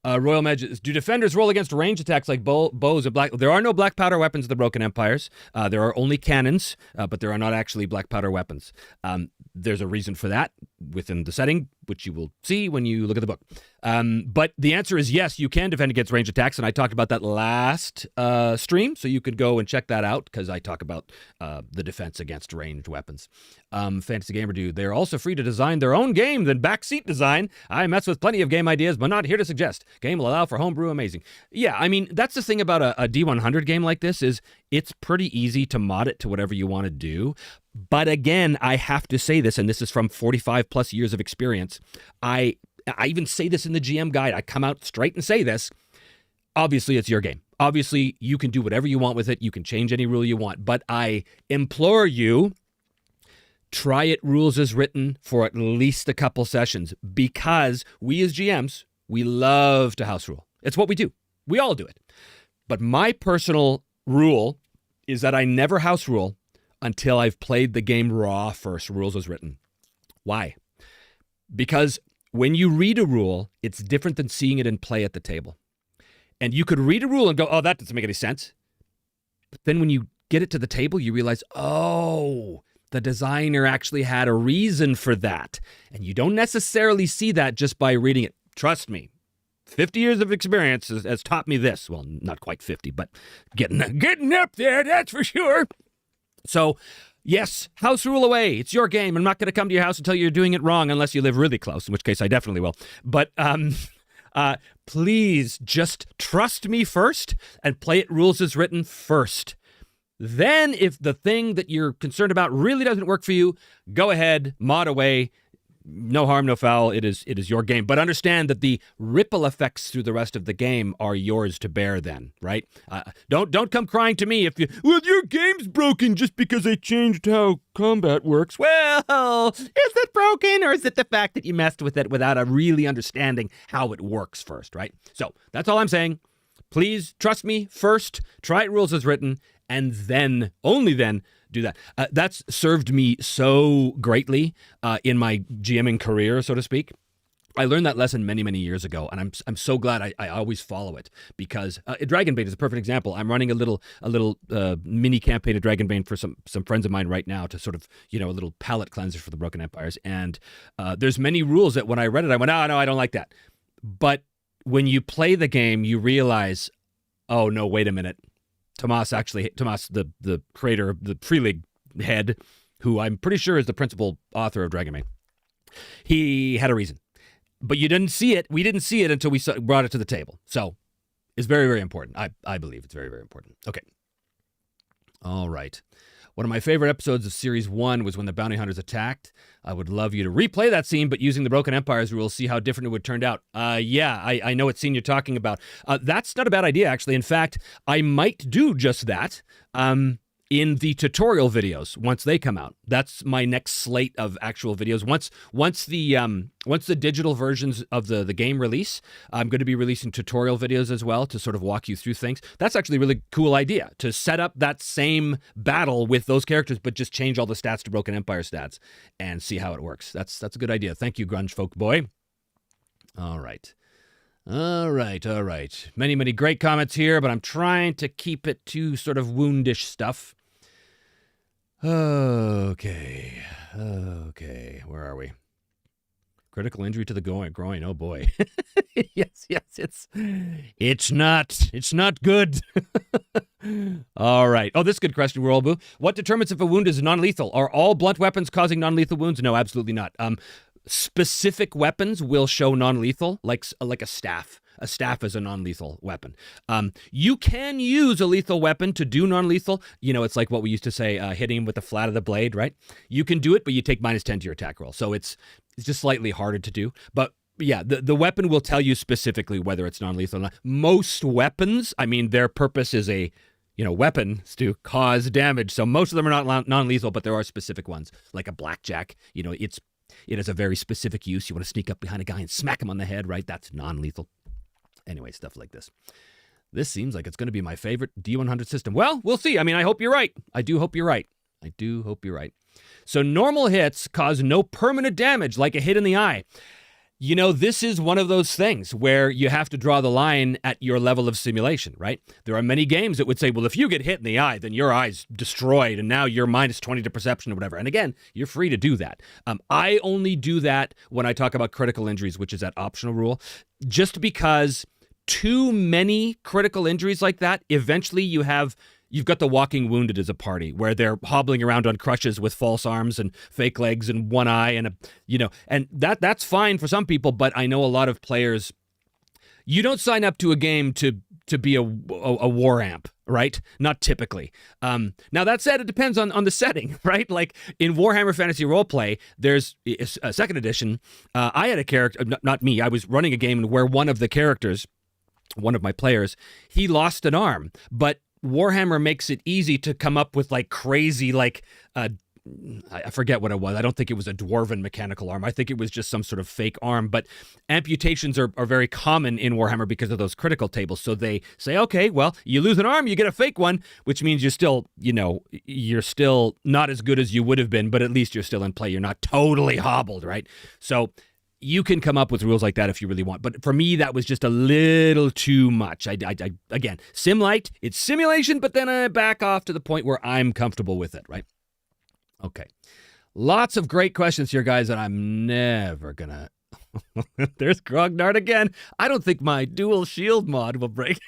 Royal Mages. Do defenders roll against range attacks like bows and black? There are no black powder weapons in the Broken Empires. There are only cannons, but there are not actually black powder weapons. There's a reason for that within the setting, which you will see when you look at the book. But the answer is yes, you can defend against range attacks, and I talked about that last stream, so you could go and check that out, because I talk about the defense against ranged weapons. Fantasy Gamer Dude, they're also free to design their own game than backseat design. I mess with plenty of game ideas, but not here to suggest. Game will allow for homebrew amazing. Yeah, I mean, that's the thing about a D100 game like this is it's pretty easy to mod it to whatever you want to do. But again, I have to say this, and this is from 45 plus years of experience. I even say this in the GM guide. I come out straight and say this. Obviously, it's your game. Obviously, you can do whatever you want with it. You can change any rule you want. But I implore you, try it rules as written for at least a couple sessions, because we as GMs, we love to house rule. It's what we do. We all do it. But my personal rule is that I never house rule until I've played the game raw first, rules as written. Why? Because when you read a rule, it's different than seeing it in play at the table. And you could read a rule and go, oh, that doesn't make any sense. But then when you get it to the table, you realize, oh, the designer actually had a reason for that. And you don't necessarily see that just by reading it. Trust me, 50 years of experience has taught me this. Well, not quite 50, but getting up there, that's for sure. So Yes, house rule away. It's your game. I'm not going to come to your house and tell you you're doing it wrong unless you live really close, in which case I definitely will. But please just trust me first and play it rules as written first. Then if the thing that you're concerned about really doesn't work for you, go ahead, mod away. No harm, no foul. It is your game. But understand that the ripple effects through the rest of the game are yours to bear then, right? Don't come crying to me if your game's broken just because I changed how combat works. Well, is it broken, or is it the fact that you messed with it without really understanding how it works first, right? So that's all I'm saying. Please trust me first, try it rules as written, and then, only then, do that. That's served me so greatly in my GMing career, so to speak. I learned that lesson many, many years ago, and I'm so glad I always follow it, because Dragonbane is a perfect example. I'm running a little mini campaign of Dragonbane for some friends of mine right now to sort of, a little palate cleanser for the Broken Empires. And there's many rules that when I read it, I went, oh, no, I don't like that. But when you play the game, you realize, oh, no, wait a minute. Tomas, the creator of the Free League head, who I'm pretty sure is the principal author of Dragonbane, he had a reason. But you didn't see it. We didn't see it until we brought it to the table. So it's very, very important. I believe it's very, very important. Okay. All right. One of my favorite episodes of Series 1 was when the bounty hunters attacked. I would love you to replay that scene, but using the Broken Empires rules, see how different it would turn out. Yeah, I know what scene you're talking about. That's not a bad idea, actually. In fact, I might do just that in the tutorial videos once they come out. That's my next slate of actual videos. Once the digital versions of the game release, I'm going to be releasing tutorial videos as well to sort of walk you through things. That's actually a really cool idea, to set up that same battle with those characters, but just change all the stats to Broken Empire stats and see how it works. That's a good idea. Thank you, Grunge Folk Boy. All right. Many, many great comments here, but I'm trying to keep it to sort of woundish stuff. Okay. Where are we? Critical injury to the groin. Oh boy. yes. It's not good. All right. Oh, this is a good question, Worldboo. What determines if a wound is non-lethal? Are all blunt weapons causing non-lethal wounds? No, absolutely not. Specific weapons will show non-lethal, like a staff. A staff is a non-lethal weapon. You can use a lethal weapon to do non-lethal. It's like what we used to say, hitting him with the flat of the blade, right? You can do it, but you take -10 to your attack roll. So it's just slightly harder to do. But yeah, the weapon will tell you specifically whether it's non-lethal or not. Most weapons, their purpose is a weapons to cause damage. So most of them are not non-lethal, but there are specific ones, like a blackjack. It has a very specific use. You want to sneak up behind a guy and smack him on the head, right? That's non-lethal. Anyway, stuff like this. This seems like it's going to be my favorite D100 system. Well, we'll see. I hope you're right. I do hope you're right. So normal hits cause no permanent damage, like a hit in the eye. This is one of those things where you have to draw the line at your level of simulation, right? There are many games that would say, well, if you get hit in the eye, then your eye's destroyed, and now you're -20 to perception or whatever. And again, you're free to do that. I only do that when I talk about critical injuries, which is that optional rule, just because too many critical injuries like that, eventually you've got the walking wounded as a party, where they're hobbling around on crutches with false arms and fake legs and one eye, and and that's fine for some people, but I know a lot of players, you don't sign up to a game to be a war amp, right? Not typically. Now that said, it depends on the setting, right? Like in Warhammer Fantasy Roleplay, there's a second edition. I had a character, not me, I was running a game where one of my players, he lost an arm, but Warhammer makes it easy to come up with like crazy, I forget what it was. I don't think it was a dwarven mechanical arm. I think it was just some sort of fake arm. But amputations are very common in Warhammer because of those critical tables. So they say, okay, well, you lose an arm, you get a fake one, which means you're still not as good as you would have been, but at least you're still in play. You're not totally hobbled, right? So you can come up with rules like that if you really want. But for me, that was just a little too much. Again, Simlight, it's simulation, but then I back off to the point where I'm comfortable with it, right? Okay. Lots of great questions here, guys, and I'm never gonna... There's Grognard again. I don't think my dual shield mod will break.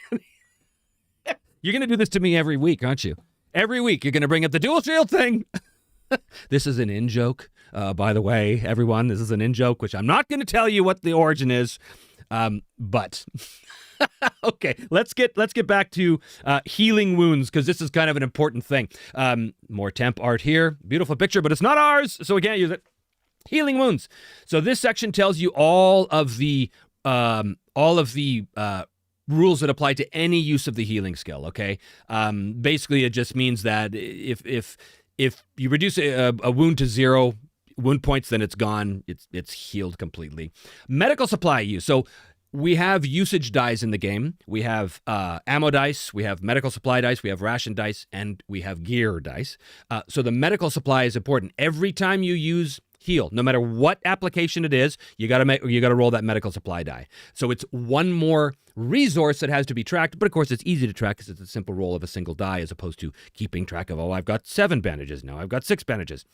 You're gonna do this to me every week, aren't you? Every week, you're gonna bring up the dual shield thing. This is an in-joke, by the way, everyone. This is an in-joke, which I'm not going to tell you what the origin is, but... Okay, let's get back to healing wounds, because this is kind of an important thing. More temp art here. Beautiful picture, but it's not ours, so we can't use it. Healing wounds. So this section tells you all of the rules that apply to any use of the healing skill, okay? Basically, it just means that if you reduce a wound to 0 wound points, then it's gone. It's healed completely. Medical supply use. So we have usage dice in the game. We have ammo dice, we have medical supply dice, we have ration dice, and we have gear dice. So the medical supply is important. Every time you use heal, no matter what application it is, you gotta roll that medical supply die. So it's one more resource that has to be tracked, but of course it's easy to track because it's a simple roll of a single die as opposed to keeping track of, oh, I've got 7 bandages, now I've got 6 bandages.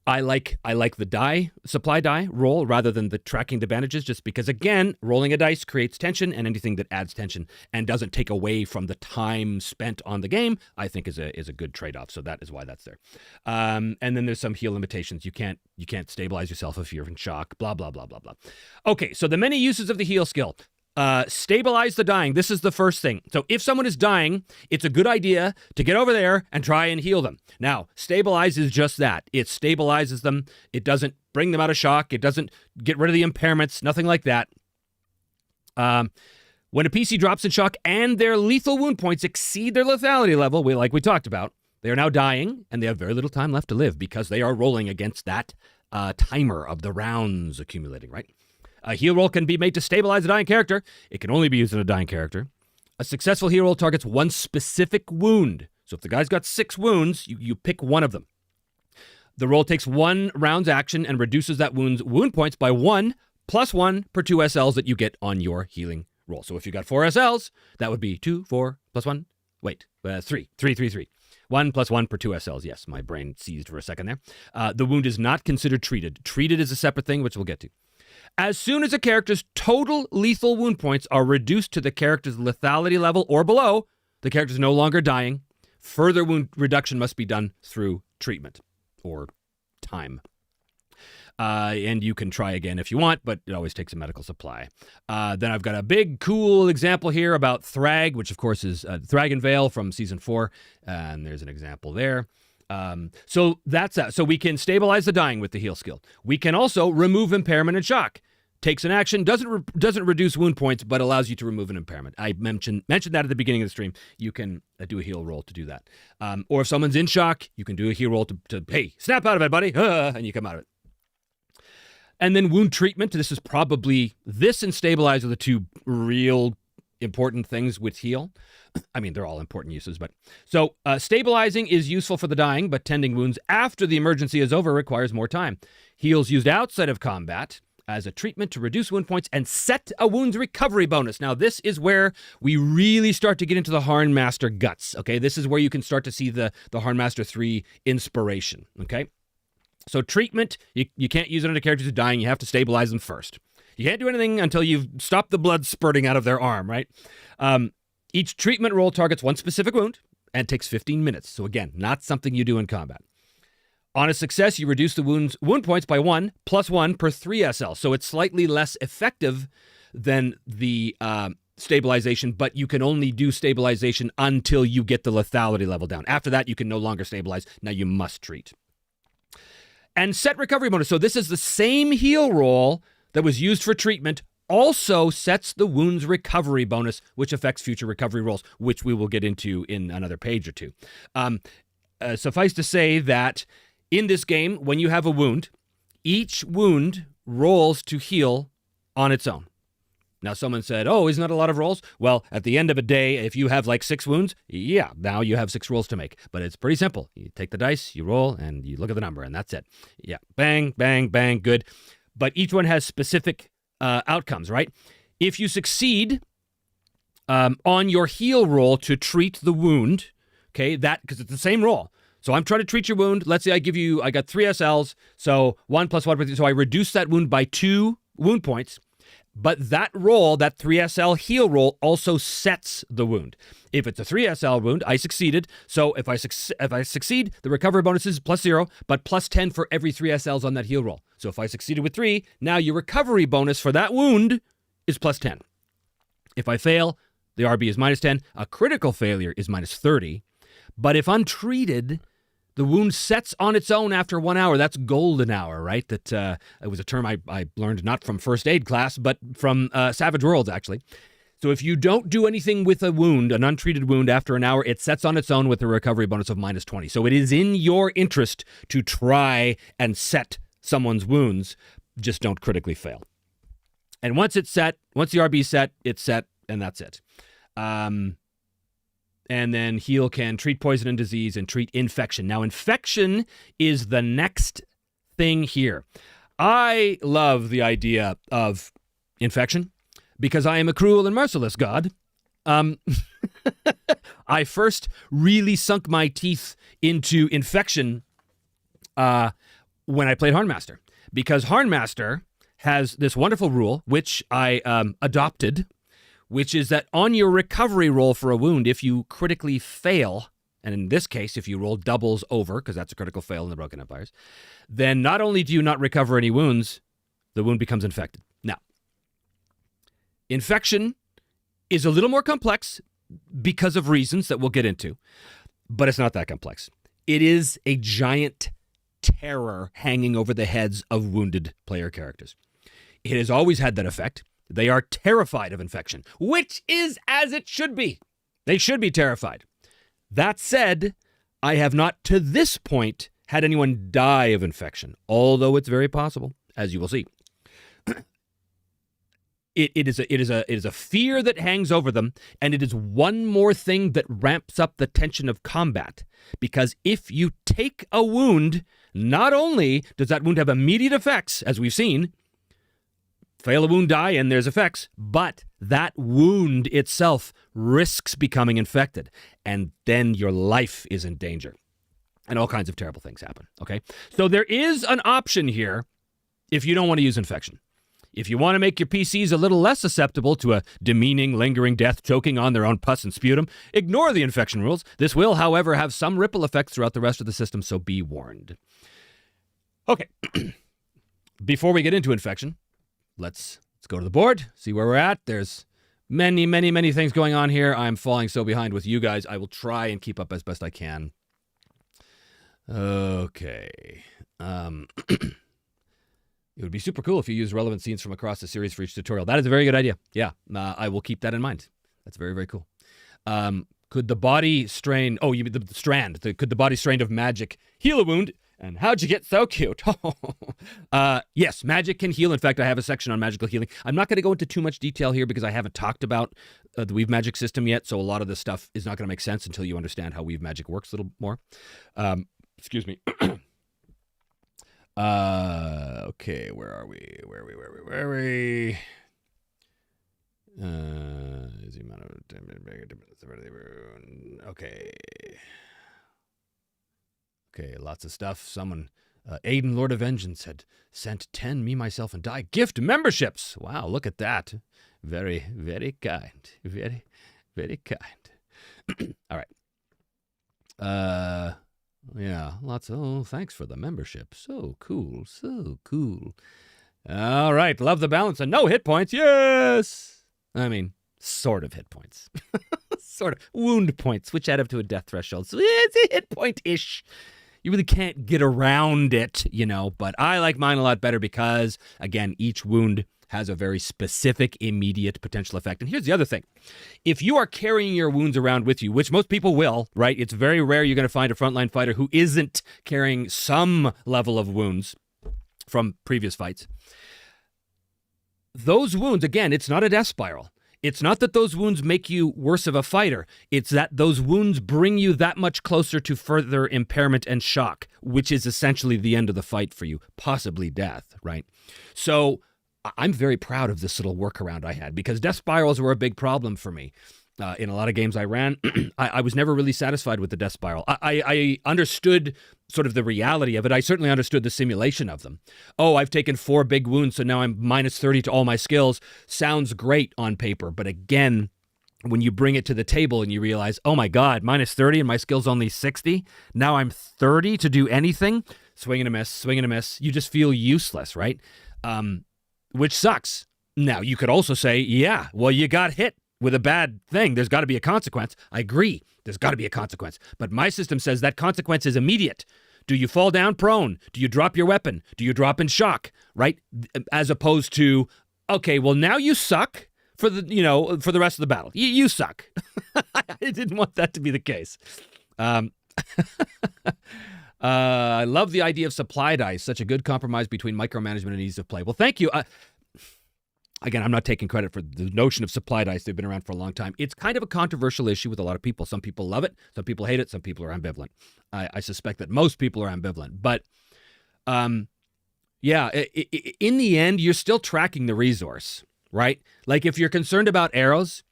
I like the supply die roll rather than the tracking the bandages, just because, again, rolling a dice creates tension, and anything that adds tension and doesn't take away from the time spent on the game, I think is a good trade-off. So that is why that's there. And then there's some heal limitations. You can't stabilize yourself if you're in shock, blah, blah, blah, blah, blah. Okay, so the many uses of the heal skill. Stabilize the dying. This is the first thing. So if someone is dying, it's a good idea to get over there and try and heal them. Now, stabilize is just that. It stabilizes them. It doesn't bring them out of shock. It doesn't get rid of the impairments, nothing like that. When a PC drops in shock and their lethal wound points exceed their lethality level, like we talked about, they are now dying and they have very little time left to live because they are rolling against that timer of the rounds accumulating, right? A heal roll can be made to stabilize a dying character. It can only be used on a dying character. A successful heal roll targets one specific wound. So if the guy's got 6 wounds, you pick one of them. The roll takes 1 round's action and reduces that wound's wound points by 1 plus 1 per 2 SLs that you get on your healing roll. So if you got 4 SLs, that would be 2, 4 plus 1. Wait, 3. 1 plus 1 per 2 SLs. Yes, my brain seized for a second there. The wound is not considered treated. Treated is a separate thing, which we'll get to. As soon as a character's total lethal wound points are reduced to the character's lethality level or below, the character is no longer dying. Further wound reduction must be done through treatment or time. And you can try again if you want, but it always takes a medical supply. Then I've got a big, cool example here about Thrag, which of course is Thrag and Veil from Season 4. And there's an example there. So that's that. So we can stabilize the dying with the heal skill. We can also remove impairment and shock. Takes an action, doesn't reduce wound points, but allows you to remove an impairment. I mentioned that at the beginning of the stream. You can do a heal roll to do that. Or if someone's in shock, you can do a heal roll to hey, snap out of it, buddy, and you come out of it. And then wound treatment. This and stabilize are the 2 real important things with heal. I mean, they're all important uses, but... So, stabilizing is useful for the dying, but tending wounds after the emergency is over requires more time. Heal's used outside of combat as a treatment to reduce wound points and set a wound's recovery bonus. Now, this is where we really start to get into the Harnmaster guts, okay? This is where you can start to see the Harnmaster 3 inspiration, okay? So treatment, you can't use it on a character who's dying. You have to stabilize them first. You can't do anything until you've stopped the blood spurting out of their arm, right? Each treatment roll targets one specific wound and takes 15 minutes. So again, not something you do in combat. On a success, you reduce the wound points by 1 plus 1 per 3 SL. So it's slightly less effective than the stabilization, but you can only do stabilization until you get the lethality level down. After that, you can no longer stabilize. Now you must treat. And set recovery bonus. So this is the same heal roll that was used for treatment, also sets the wound's recovery bonus, which affects future recovery rolls, which we will get into in another page or 2. Suffice to say that in this game, when you have a wound, each wound rolls to heal on its own. Now, someone said, oh, isn't that a lot of rolls? Well, at the end of a day, if you have like 6 wounds, yeah, now you have 6 rolls to make. But it's pretty simple. You take the dice, you roll, and you look at the number, and that's it. Yeah, bang, bang, bang, good. But each one has specific outcomes, right? If you succeed on your heal roll to treat the wound, okay, because it's the same roll. So I'm trying to treat your wound. Let's say I got 3 SLs, so 1 plus 1, so I reduce that wound by 2 wound points. But that roll, that 3SL heal roll, also sets the wound. If it's a 3SL wound, I succeeded. So if I succeed, the recovery bonus is +0, but +10 for every 3SLs on that heal roll. So if I succeeded with 3, now your recovery bonus for that wound is +10. If I fail, the RB is -10. A critical failure is -30. But if untreated, the wound sets on its own after 1 hour. That's golden hour, right? That it was a term I learned not from first aid class, but from Savage Worlds, actually. So if you don't do anything with a wound, an untreated wound, after an hour, it sets on its own with a recovery bonus of -20. So it is in your interest to try and set someone's wounds. Just don't critically fail. And once it's set, once the RB is set, it's set, and that's it. And then heal can treat poison and disease and treat infection. Now, infection is the next thing here. I love the idea of infection because I am a cruel and merciless god. I first really sunk my teeth into infection when I played Harnmaster, because Harnmaster has this wonderful rule, which I adopted, which is that on your recovery roll for a wound, if you critically fail, and in this case, if you roll doubles over, because that's a critical fail in the Broken Empires, then not only do you not recover any wounds, the wound becomes infected. Now, infection is a little more complex because of reasons that we'll get into, but it's not that complex. It is a giant terror hanging over the heads of wounded player characters. It has always had that effect. They are terrified of infection, which is as it should be. They should be terrified. That said, I have not to this point had anyone die of infection, although it's very possible, as you will see. It is a fear that hangs over them, and it is one more thing that ramps up the tension of combat. Because if you take a wound, not only does that wound have immediate effects, as we've seen, fail a wound, die, and there's effects, but that wound itself risks becoming infected, and then your life is in danger. And all kinds of terrible things happen, okay? So there is an option here if you don't want to use infection. If you want to make your PCs a little less susceptible to a demeaning, lingering death choking on their own pus and sputum, ignore the infection rules. This will, however, have some ripple effects throughout the rest of the system, so be warned. Okay, before we get into infection, let's go to the board, see where we're at. There's many, many, many things going on here. I'm falling so behind with you guys. I will try and keep up as best I can. Okay. It would be super cool if you use relevant scenes from across the series for each tutorial. That is a very good idea. Yeah, I will keep that in mind. That's very, very cool. Could the body strain... Oh, you mean the strand. Could the body strain of magic heal a wound? And how'd you get so cute? Yes, magic can heal. In fact, I have a section on magical healing. I'm not going to go into too much detail here because I haven't talked about the Weave Magic system yet, so a lot of this stuff is not going to make sense until you understand how Weave Magic works a little more. Excuse me. Okay, where are we? Where are we? Is the amount of... Okay. Okay, lots of stuff. Someone, Aiden, Lord of Vengeance, had sent 10 Me, Myself, and Die gift memberships. Wow, look at that. Very, very kind. Very, very kind. All right. Yeah, lots of... Oh, thanks for the membership. So cool, so cool. All right, love the balance and no hit points. Yes! I mean, sort of hit points. Sort of. Wound points, which add up to a death threshold. So it's a hit point-ish. You really can't get around it, you know, but I like mine a lot better because, again, each wound has a very specific, immediate potential effect. And here's the other thing. If you are carrying your wounds around with you, which most people will, right? It's very rare you're going to find a frontline fighter who isn't carrying some level of wounds from previous fights. Those wounds, again, it's not a death spiral. It's not that those wounds make you worse of a fighter. It's that those wounds bring you that much closer to further impairment and shock, which is essentially the end of the fight for you, possibly death, right? So I'm very proud of this little workaround I had because death spirals were a big problem for me. In a lot of games I ran, I was never really satisfied with the death spiral. I understood sort of the reality of it. I certainly understood the simulation of them. Oh, I've taken 4 big wounds, so now I'm minus 30 to all my skills. Sounds great on paper, but again, when you bring it to the table and you realize, oh my God, minus 30 and my skill's only 60, now I'm 30 to do anything, swing and a miss, swing and a miss. You just feel useless, right? Which sucks. Now, you could also say, yeah, well, you got hit with a bad thing. There's got to be a consequence. I agree. There's got to be a consequence. But my system says that consequence is immediate. Do you fall down prone? Do you drop your weapon? Do you drop in shock? Right? As opposed to, okay, well, now you suck for the rest of the battle. You suck. I didn't want that to be the case. I love the idea of supply dice. Such a good compromise between micromanagement and ease of play. Well, thank you. Again, I'm not taking credit for the notion of supply dice. They've been around for a long time. It's kind of a controversial issue with a lot of people. Some people love it. Some people hate it. Some people are ambivalent. I suspect that most people are ambivalent. But, yeah, in the end, you're still tracking the resource, right? Like if you're concerned about arrows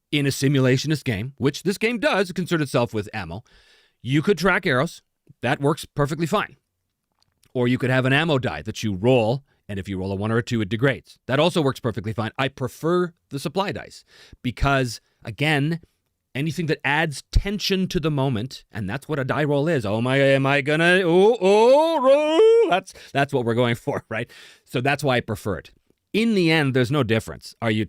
in a simulationist game, which this game does concern itself with ammo, you could track arrows. That works perfectly fine. Or you could have an ammo die that you roll, and if you roll a 1 or a 2, it degrades. That also works perfectly fine. I prefer the supply dice because, again, anything that adds tension to the moment, and that's what a die roll is. Oh, am I gonna? That's what we're going for, right? So that's why I prefer it. In the end, there's no difference. Are you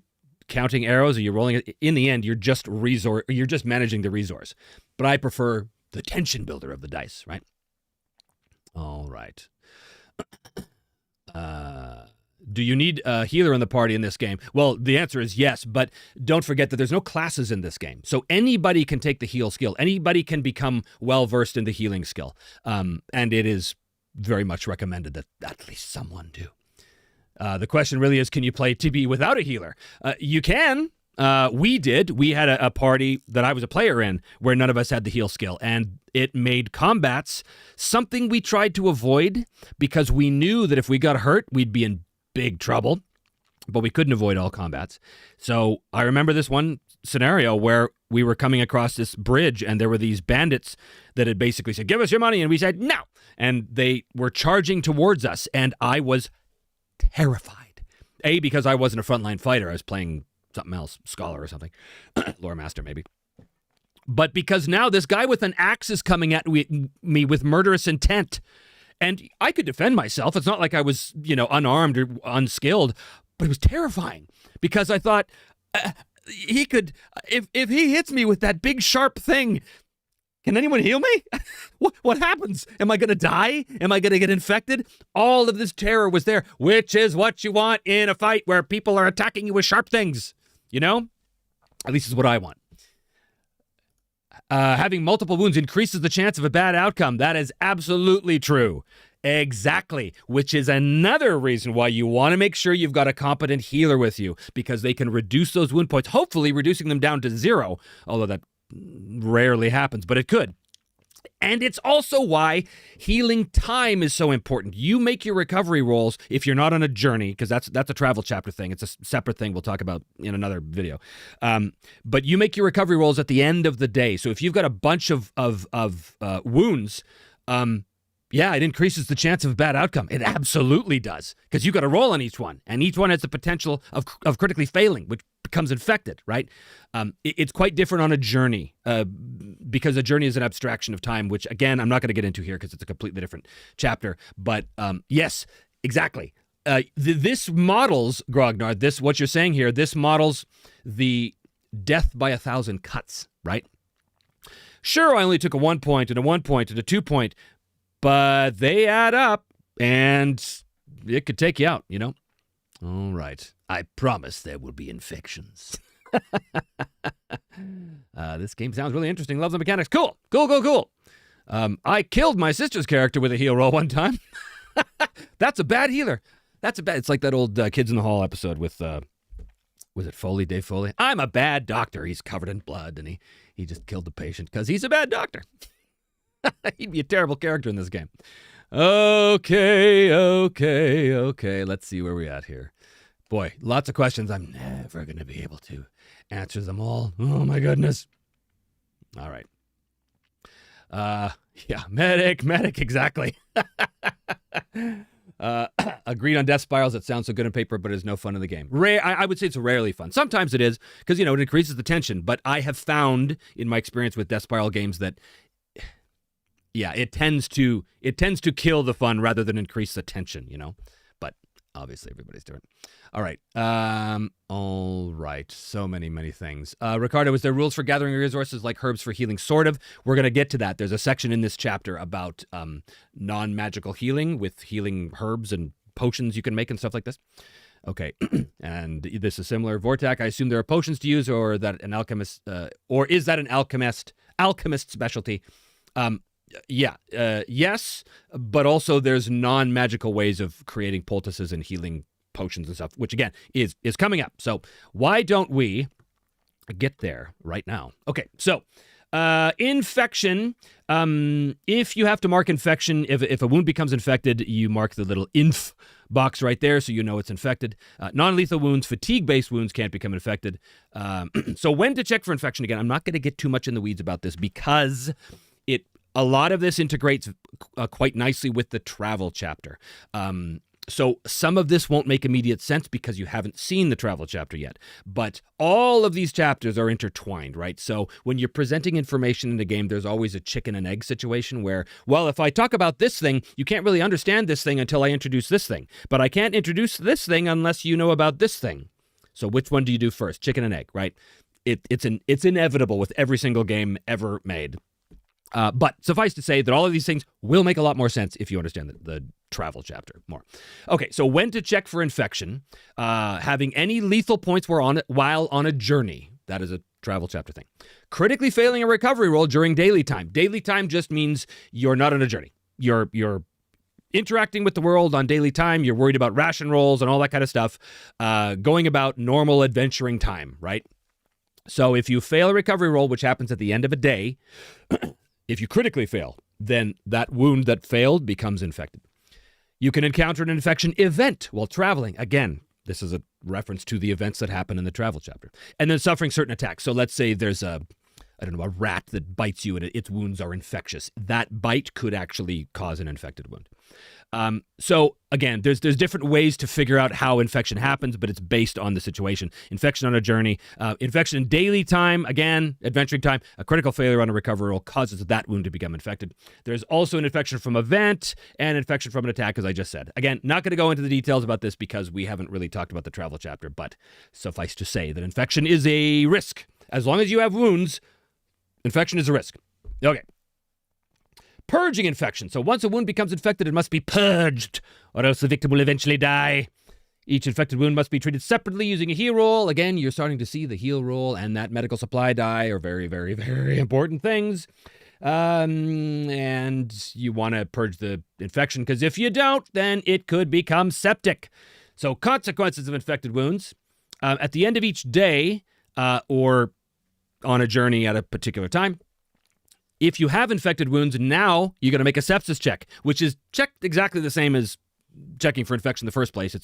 counting arrows? Are you rolling it? In the end, you're just managing the resource. But I prefer the tension builder of the dice, right? All right. Do you need a healer in the party in this game? Well, the answer is yes, but don't forget that there's no classes in this game. So anybody can take the heal skill. Anybody can become well-versed in the healing skill. And it is very much recommended that at least someone do. The question really is, can you play TBE without a healer? You can. We did. We had a party that I was a player in where none of us had the heal skill, and it made combats something we tried to avoid because we knew that if we got hurt, we'd be in big trouble, but we couldn't avoid all combats. So I remember this one scenario where we were coming across this bridge and there were these bandits that had basically said, give us your money. And we said, no. And they were charging towards us. And I was terrified. A, because I wasn't a frontline fighter. I was playing something else, Scholar or something, Lore Master maybe. But because now this guy with an axe is coming at me with murderous intent. And I could defend myself. It's not like I was, unarmed or unskilled, but it was terrifying because I thought he could, if he hits me with that big sharp thing, can anyone heal me? What happens? Am I going to die? Am I going to get infected? All of this terror was there, which is what you want in a fight where people are attacking you with sharp things, At least is what I want. Having multiple wounds increases the chance of a bad outcome. That is absolutely true. Exactly. Which is another reason why you want to make sure you've got a competent healer with you, because they can reduce those wound points, hopefully reducing them down to 0, although that rarely happens, but it could. And it's also why healing time is so important. You make your recovery rolls if you're not on a journey, because that's a travel chapter thing. It's a separate thing we'll talk about in another video. But you make your recovery rolls at the end of the day. So if you've got a bunch of wounds, it increases the chance of a bad outcome. It absolutely does, because you got to roll on each one, and each one has the potential of critically failing, which becomes infected, right? It's quite different on a journey, because a journey is an abstraction of time, which, again, I'm not going to get into here because it's a completely different chapter. But yes, exactly. This models, Grognard, what you're saying here, this models the death by 1,000 cuts, right? Sure, I only took a 1 point and a 1 point and a 2 point, but they add up, and it could take you out, All right. I promise there will be infections. This game sounds really interesting. Love the mechanics. Cool. I killed my sister's character with a heal roll one time. That's a bad healer. It's like that old Kids in the Hall episode with, was it Foley, Dave Foley? I'm a bad doctor. He's covered in blood, and he just killed the patient because he's a bad doctor. He'd be a terrible character in this game. Okay. Let's see where we're at here. Boy, lots of questions. I'm never going to be able to answer them all. Oh, my goodness. All right. Yeah, medic, exactly. Agreed on death spirals. It sounds so good on paper, but is no fun in the game. I would say it's rarely fun. Sometimes it is, because, it increases the tension. But I have found, in my experience with death spiral games, that, yeah, it tends to kill the fun rather than increase the tension, But obviously everybody's different. All right. All right. So many things. Ricardo, is there rules for gathering resources like herbs for healing? Sort of. We're going to get to that. There's a section in this chapter about non-magical healing with healing herbs and potions you can make and stuff like this. Okay. And this is similar. Vortak, I assume there are potions to use, or that an alchemist, or is that an alchemist specialty? Yes, but also there's non-magical ways of creating poultices and healing potions and stuff, which again is coming up. So why don't we get there right now? Okay, so infection. If you have to mark infection, if a wound becomes infected, you mark the little inf box right there so you know it's infected. Non-lethal wounds, fatigue-based wounds can't become infected. So when to check for infection? Again, I'm not going to get too much in the weeds about this because a lot of this integrates quite nicely with the travel chapter. So some of this won't make immediate sense because you haven't seen the travel chapter yet. But all of these chapters are intertwined, right? So when you're presenting information in the game, there's always a chicken and egg situation where, well, if I talk about this thing, you can't really understand this thing until I introduce this thing. But I can't introduce this thing unless you know about this thing. So which one do you do first? Chicken and egg, right? It's inevitable with every single game ever made. But suffice to say that all of these things will make a lot more sense if you understand the travel chapter more. Okay, so when to check for infection, having any lethal points while on a journey. That is a travel chapter thing. Critically failing a recovery roll during daily time. Daily time just means you're not on a journey. You're interacting with the world on daily time. You're worried about ration rolls and all that kind of stuff. Going about normal adventuring time, right? So if you fail a recovery roll, which happens at the end of a day, if you critically fail, then that wound that failed becomes infected. You can encounter an infection event while traveling. Again, this is a reference to the events that happen in the travel chapter. And then suffering certain attacks. So let's say there's a rat that bites you and its wounds are infectious. That bite could actually cause an infected wound. So again, there's different ways to figure out how infection happens, but it's based on the situation. Infection on a journey, infection in daily time, again, adventuring time, a critical failure on a recovery roll causes that wound to become infected. There's also an infection from event and infection from an attack, as I just said. Again, not going to go into the details about this because we haven't really talked about the travel chapter, but suffice to say that infection is a risk. As long as you have wounds, infection is a risk. Okay. Purging infection. So once a wound becomes infected, it must be purged, or else the victim will eventually die. Each infected wound must be treated separately using a heal roll. Again, you're starting to see the heal roll and that medical supply die are very, very, very important things. And you want to purge the infection, because if you don't, then it could become septic. So consequences of infected wounds. At the end of each day, or on a journey at a particular time, if you have infected wounds, now you're going to make a sepsis check, which is checked exactly the same as checking for infection in the first place.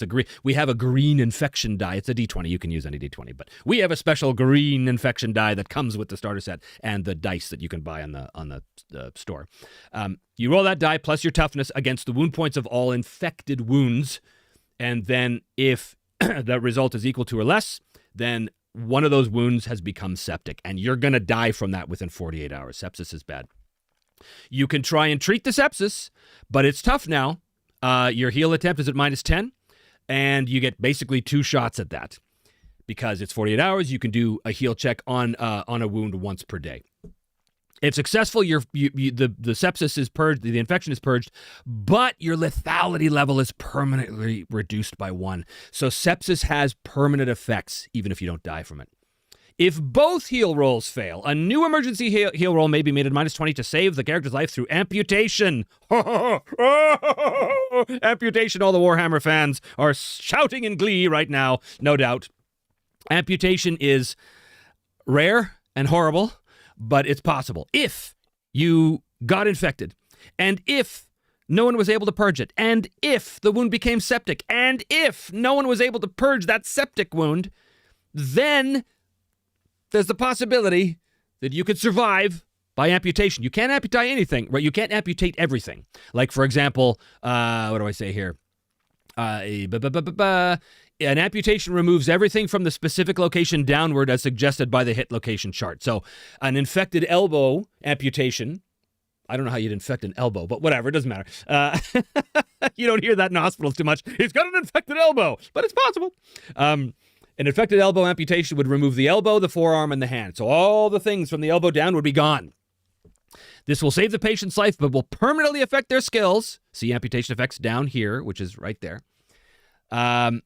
We have a green infection die. It's a D20. You can use any D20, but we have a special green infection die that comes with the starter set and the dice that you can buy on the store. You roll that die plus your toughness against the wound points of all infected wounds, and then if the result is equal to or less, then one of those wounds has become septic, and you're going to die from that within 48 hours. Sepsis is bad. You can try and treat the sepsis, but it's tough now. Your heal attempt is at -10, and you get basically 2 shots at that. Because it's 48 hours, you can do a heal check on a wound once per day. If successful, the sepsis is purged, the infection is purged, but your lethality level is permanently reduced by 1. So sepsis has permanent effects, even if you don't die from it. If both heal rolls fail, a new emergency heal roll may be made at -20 to save the character's life through amputation. Amputation, all the Warhammer fans are shouting in glee right now, no doubt. Amputation is rare and horrible, but it's possible. If you got infected, and if no one was able to purge it, and if the wound became septic, and if no one was able to purge that septic wound, then there's the possibility that you could survive by amputation. You can't amputate anything, right? You can't amputate everything. Like, for example, what do I say here? An amputation removes everything from the specific location downward as suggested by the hit location chart. So an infected elbow amputation, I don't know how you'd infect an elbow, but whatever, it doesn't matter. You don't hear that in hospitals too much. He's got an infected elbow, but it's possible. An infected elbow amputation would remove the elbow, the forearm, and the hand. So all the things from the elbow down would be gone. This will save the patient's life, but will permanently affect their skills. See amputation effects down here, which is right there. And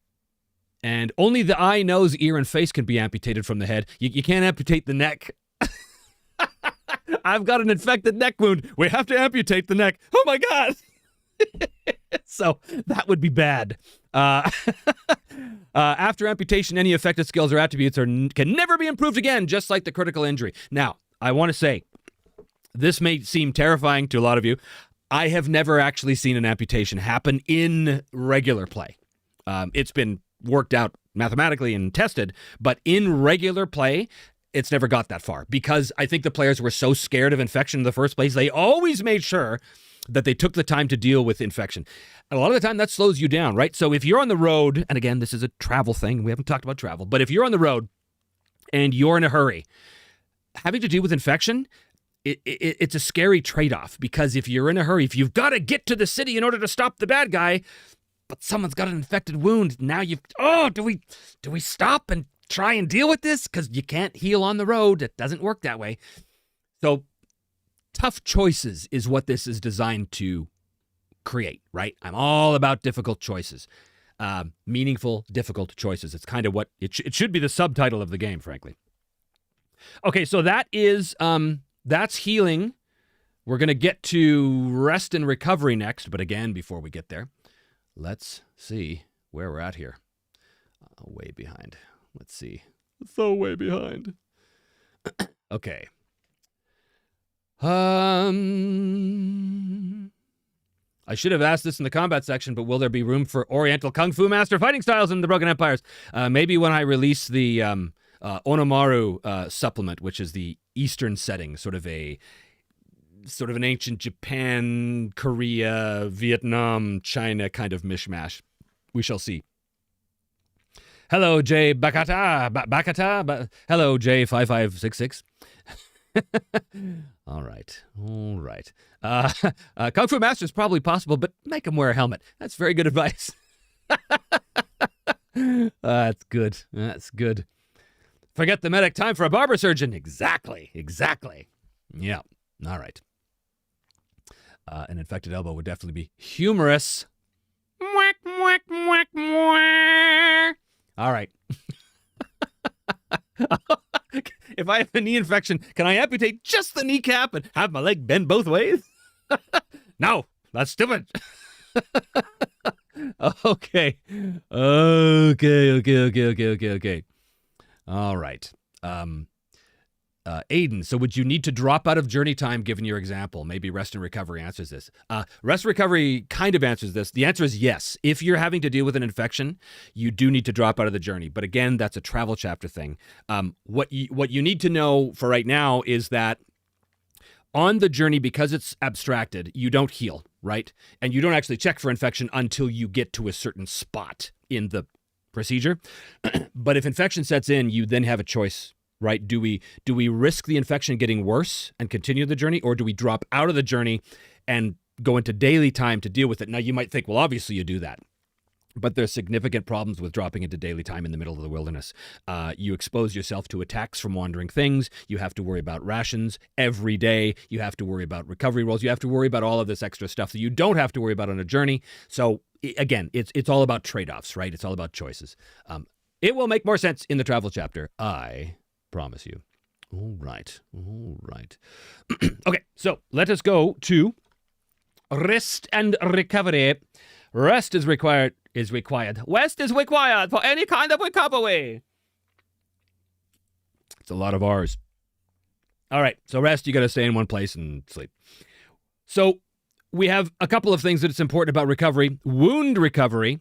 only the eye, nose, ear, and face can be amputated from the head. You can't amputate the neck. I've got an infected neck wound. We have to amputate the neck. Oh my God. So that would be bad. After amputation, any affected skills or attributes can never be improved again, just like the critical injury. Now, I want to say, this may seem terrifying to a lot of you. I have never actually seen an amputation happen in regular play. It's been worked out mathematically and tested, but in regular play, it's never got that far because I think the players were so scared of infection in the first place. They always made sure that they took the time to deal with infection. And a lot of the time that slows you down, right? So if you're on the road, and again, this is a travel thing. We haven't talked about travel, but if you're on the road and you're in a hurry, having to deal with infection, it's a scary trade-off because if you're in a hurry, if you've got to get to the city in order to stop the bad guy, but someone's got an infected wound, now do we stop and try and deal with this? Because you can't heal on the road. It doesn't work that way. So tough choices is what this is designed to create, right? I'm all about difficult choices. Meaningful, difficult choices. It's kind of what it should be the subtitle of the game, frankly. Okay, so that is that's healing. We're going to get to rest and recovery next, but again, before we get there, let's see where we're at here. Way behind. Let's see. So way behind. Okay. I should have asked this in the combat section, but will there be room for Oriental Kung Fu Master fighting styles in the Broken Empires? Maybe when I release the Onomaru supplement, which is the Eastern setting, sort of an ancient Japan, Korea, Vietnam, China kind of mishmash. We shall see. Hello, J. Bakata. Hello, J5566. All right. Kung Fu Master is probably possible, but make him wear a helmet. That's very good advice. That's good. Forget the medic, time for a barber surgeon. Exactly. Yeah. All right. An infected elbow would definitely be humorous. All right. If I have a knee infection, can I amputate just the kneecap and have my leg bend both ways? No, that's stupid. Okay. All right. Aiden, so would you need to drop out of journey time given your example? Maybe rest and recovery answers this. Rest and recovery kind of answers this. The answer is yes. If you're having to deal with an infection, you do need to drop out of the journey. But again, that's a travel chapter thing. What you need to know for right now is that on the journey, because it's abstracted, you don't heal, right? And you don't actually check for infection until you get to a certain spot in the procedure. But if infection sets in, you then have a choice, right? Do we risk the infection getting worse and continue the journey, or do we drop out of the journey and go into daily time to deal with it? Now, you might think, well, obviously you do that. But there's significant problems with dropping into daily time in the middle of the wilderness. You expose yourself to attacks from wandering things. You have to worry about rations every day. You have to worry about recovery rolls. You have to worry about all of this extra stuff that you don't have to worry about on a journey. So again, it's all about trade-offs, right? It's all about choices. It will make more sense in the travel chapter. I promise you. All right. Okay, so let us go to rest and recovery. Rest is required. Rest is required for any kind of recovery. It's a lot of R's. All right, so rest, you got to stay in one place and sleep. So we have a couple of things that it's important about recovery: wound recovery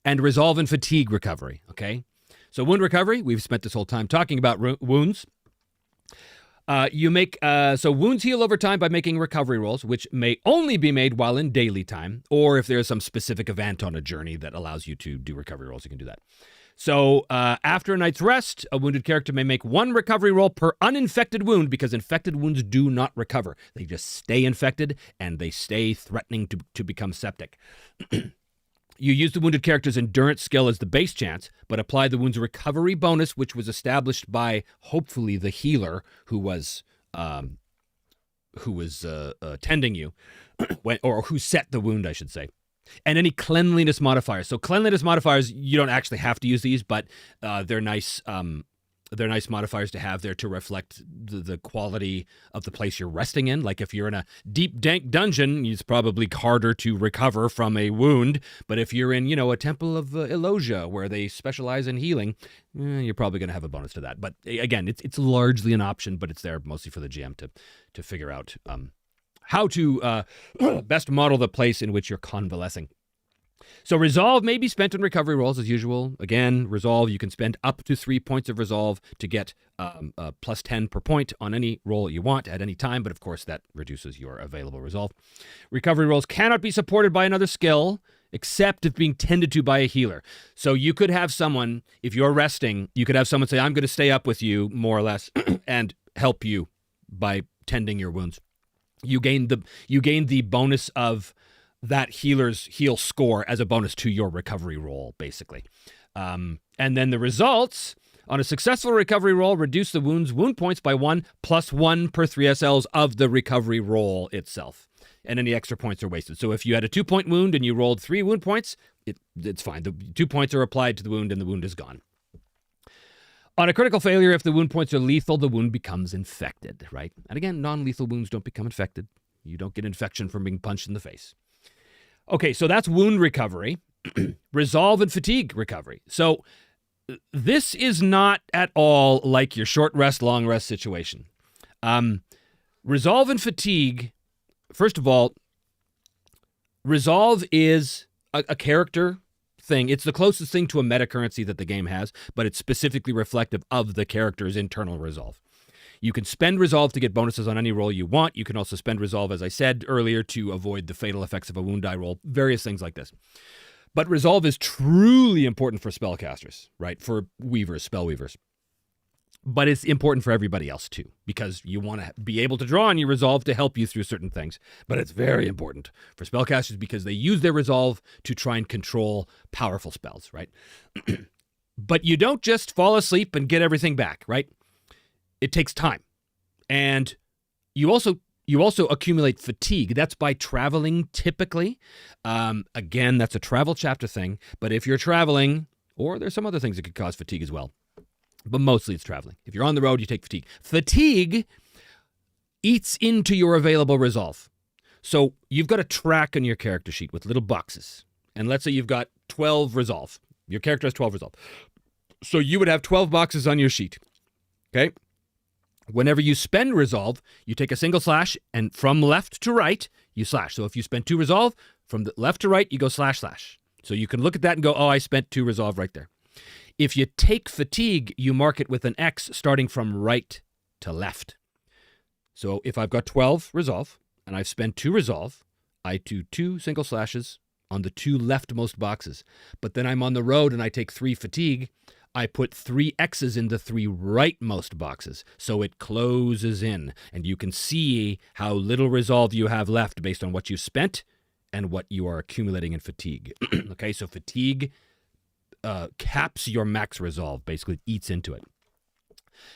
and resolve and fatigue recovery. Okay, so wound recovery, we've spent this whole time talking about wounds. So wounds heal over time by making recovery rolls, which may only be made while in daily time, or if there's some specific event on a journey that allows you to do recovery rolls, you can do that. So after a night's rest, a wounded character may make one recovery roll per uninfected wound, because infected wounds do not recover. They just stay infected, and they stay threatening to become septic. You use the wounded character's endurance skill as the base chance, but apply the wound's recovery bonus, which was established by, hopefully, the healer who was tending you, or who set the wound, I should say. And any cleanliness modifiers. So cleanliness modifiers, you don't actually have to use these, but they're nice. They're nice modifiers to have there to reflect the quality of the place you're resting in. Like if you're in a deep, dank dungeon, it's probably harder to recover from a wound. But if you're in, a temple of Elosia where they specialize in healing, you're probably going to have a bonus to that. But again, it's largely an option, but it's there mostly for the GM to figure out how to best model the place in which you're convalescing. So resolve may be spent on recovery rolls as usual. Again, resolve, you can spend up to 3 points of resolve to get plus 10 per point on any roll you want at any time, but of course that reduces your available resolve. Recovery rolls cannot be supported by another skill except if being tended to by a healer. So you could have someone, if you're resting, you could have someone say, I'm going to stay up with you, more or less, and help you by tending your wounds. You gain the bonus of that healer's heal score as a bonus to your recovery roll, basically. And then the results on a successful recovery roll reduce the wound's wound points by 1 plus 1 per 3 SLs of the recovery roll itself. And any extra points are wasted. So if you had a 2-point wound and you rolled 3 wound points, it's fine. The 2 points are applied to the wound and the wound is gone. On a critical failure, if the wound points are lethal, the wound becomes infected, right? And again, non-lethal wounds don't become infected. You don't get infection from being punched in the face. Okay, so that's wound recovery. Resolve and fatigue recovery. So this is not at all like your short rest, long rest situation. Resolve and fatigue, first of all, resolve is a character thing. It's the closest thing to a meta currency that the game has, but it's specifically reflective of the character's internal resolve. You can spend resolve to get bonuses on any roll you want. You can also spend resolve, as I said earlier, to avoid the fatal effects of a wound die roll, various things like this. But resolve is truly important for spellcasters, right? For weavers, spell weavers. But it's important for everybody else too, because you want to be able to draw on your resolve to help you through certain things. But it's very important for spellcasters because they use their resolve to try and control powerful spells, right? But you don't just fall asleep and get everything back, right? It takes time. And you also accumulate fatigue. That's by traveling typically. Again, that's a travel chapter thing. But if you're traveling, or there's some other things that could cause fatigue as well. But mostly it's traveling. If you're on the road, you take fatigue. Fatigue eats into your available resolve. So you've got a track on your character sheet with little boxes. And let's say you've got 12 resolve. Your character has 12 resolve. So you would have 12 boxes on your sheet. Okay? Whenever you spend resolve, you take a single slash, and from left to right, you slash. So if you spend 2 resolve, from the left to right, you go slash, slash. So you can look at that and go, oh, I spent 2 resolve right there. If you take fatigue, you mark it with an X starting from right to left. So if I've got 12 resolve, and I've spent 2 resolve, I do 2 single slashes on the 2 leftmost boxes. But then I'm on the road and I take 3 fatigue, I put 3 X's in the 3 rightmost boxes, so it closes in, and you can see how little resolve you have left based on what you spent and what you are accumulating in fatigue. Okay, so fatigue caps your max resolve, basically eats into it.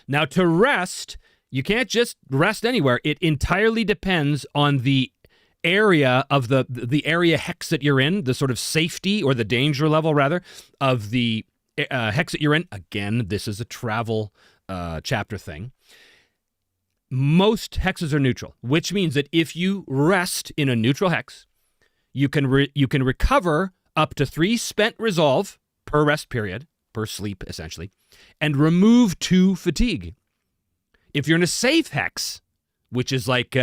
Now, to rest, you can't just rest anywhere. It entirely depends on the area of the area hex that you're in, the sort of safety or the danger level, rather, of the hex that you're in. Again, this is a travel chapter thing. Most hexes are neutral, which means that if you rest in a neutral hex, you can recover up to 3 spent resolve per rest period, per sleep essentially, and remove 2 fatigue. If you're in a safe hex, which is like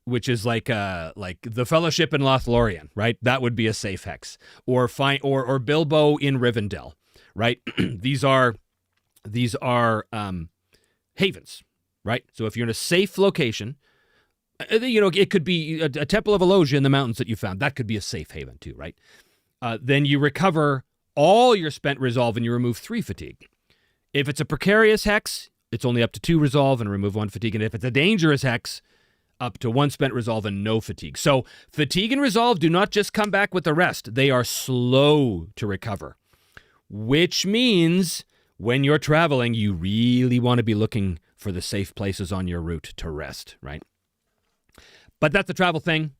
which is like the Fellowship in Lothlorien, right? That would be a safe hex. Or Bilbo in Rivendell, right? These are havens, right? So if you're in a safe location, it could be a Temple of Elogia in the mountains that you found. That could be a safe haven too, right? Then you recover all your spent resolve and you remove 3 fatigue. If it's a precarious hex, it's only up to 2 resolve and remove 1 fatigue. And if it's a dangerous hex, up to 1 spent resolve and no fatigue. So fatigue and resolve do not just come back with the rest. They are slow to recover, which means when you're traveling, you really want to be looking for the safe places on your route to rest, right? But that's a travel thing.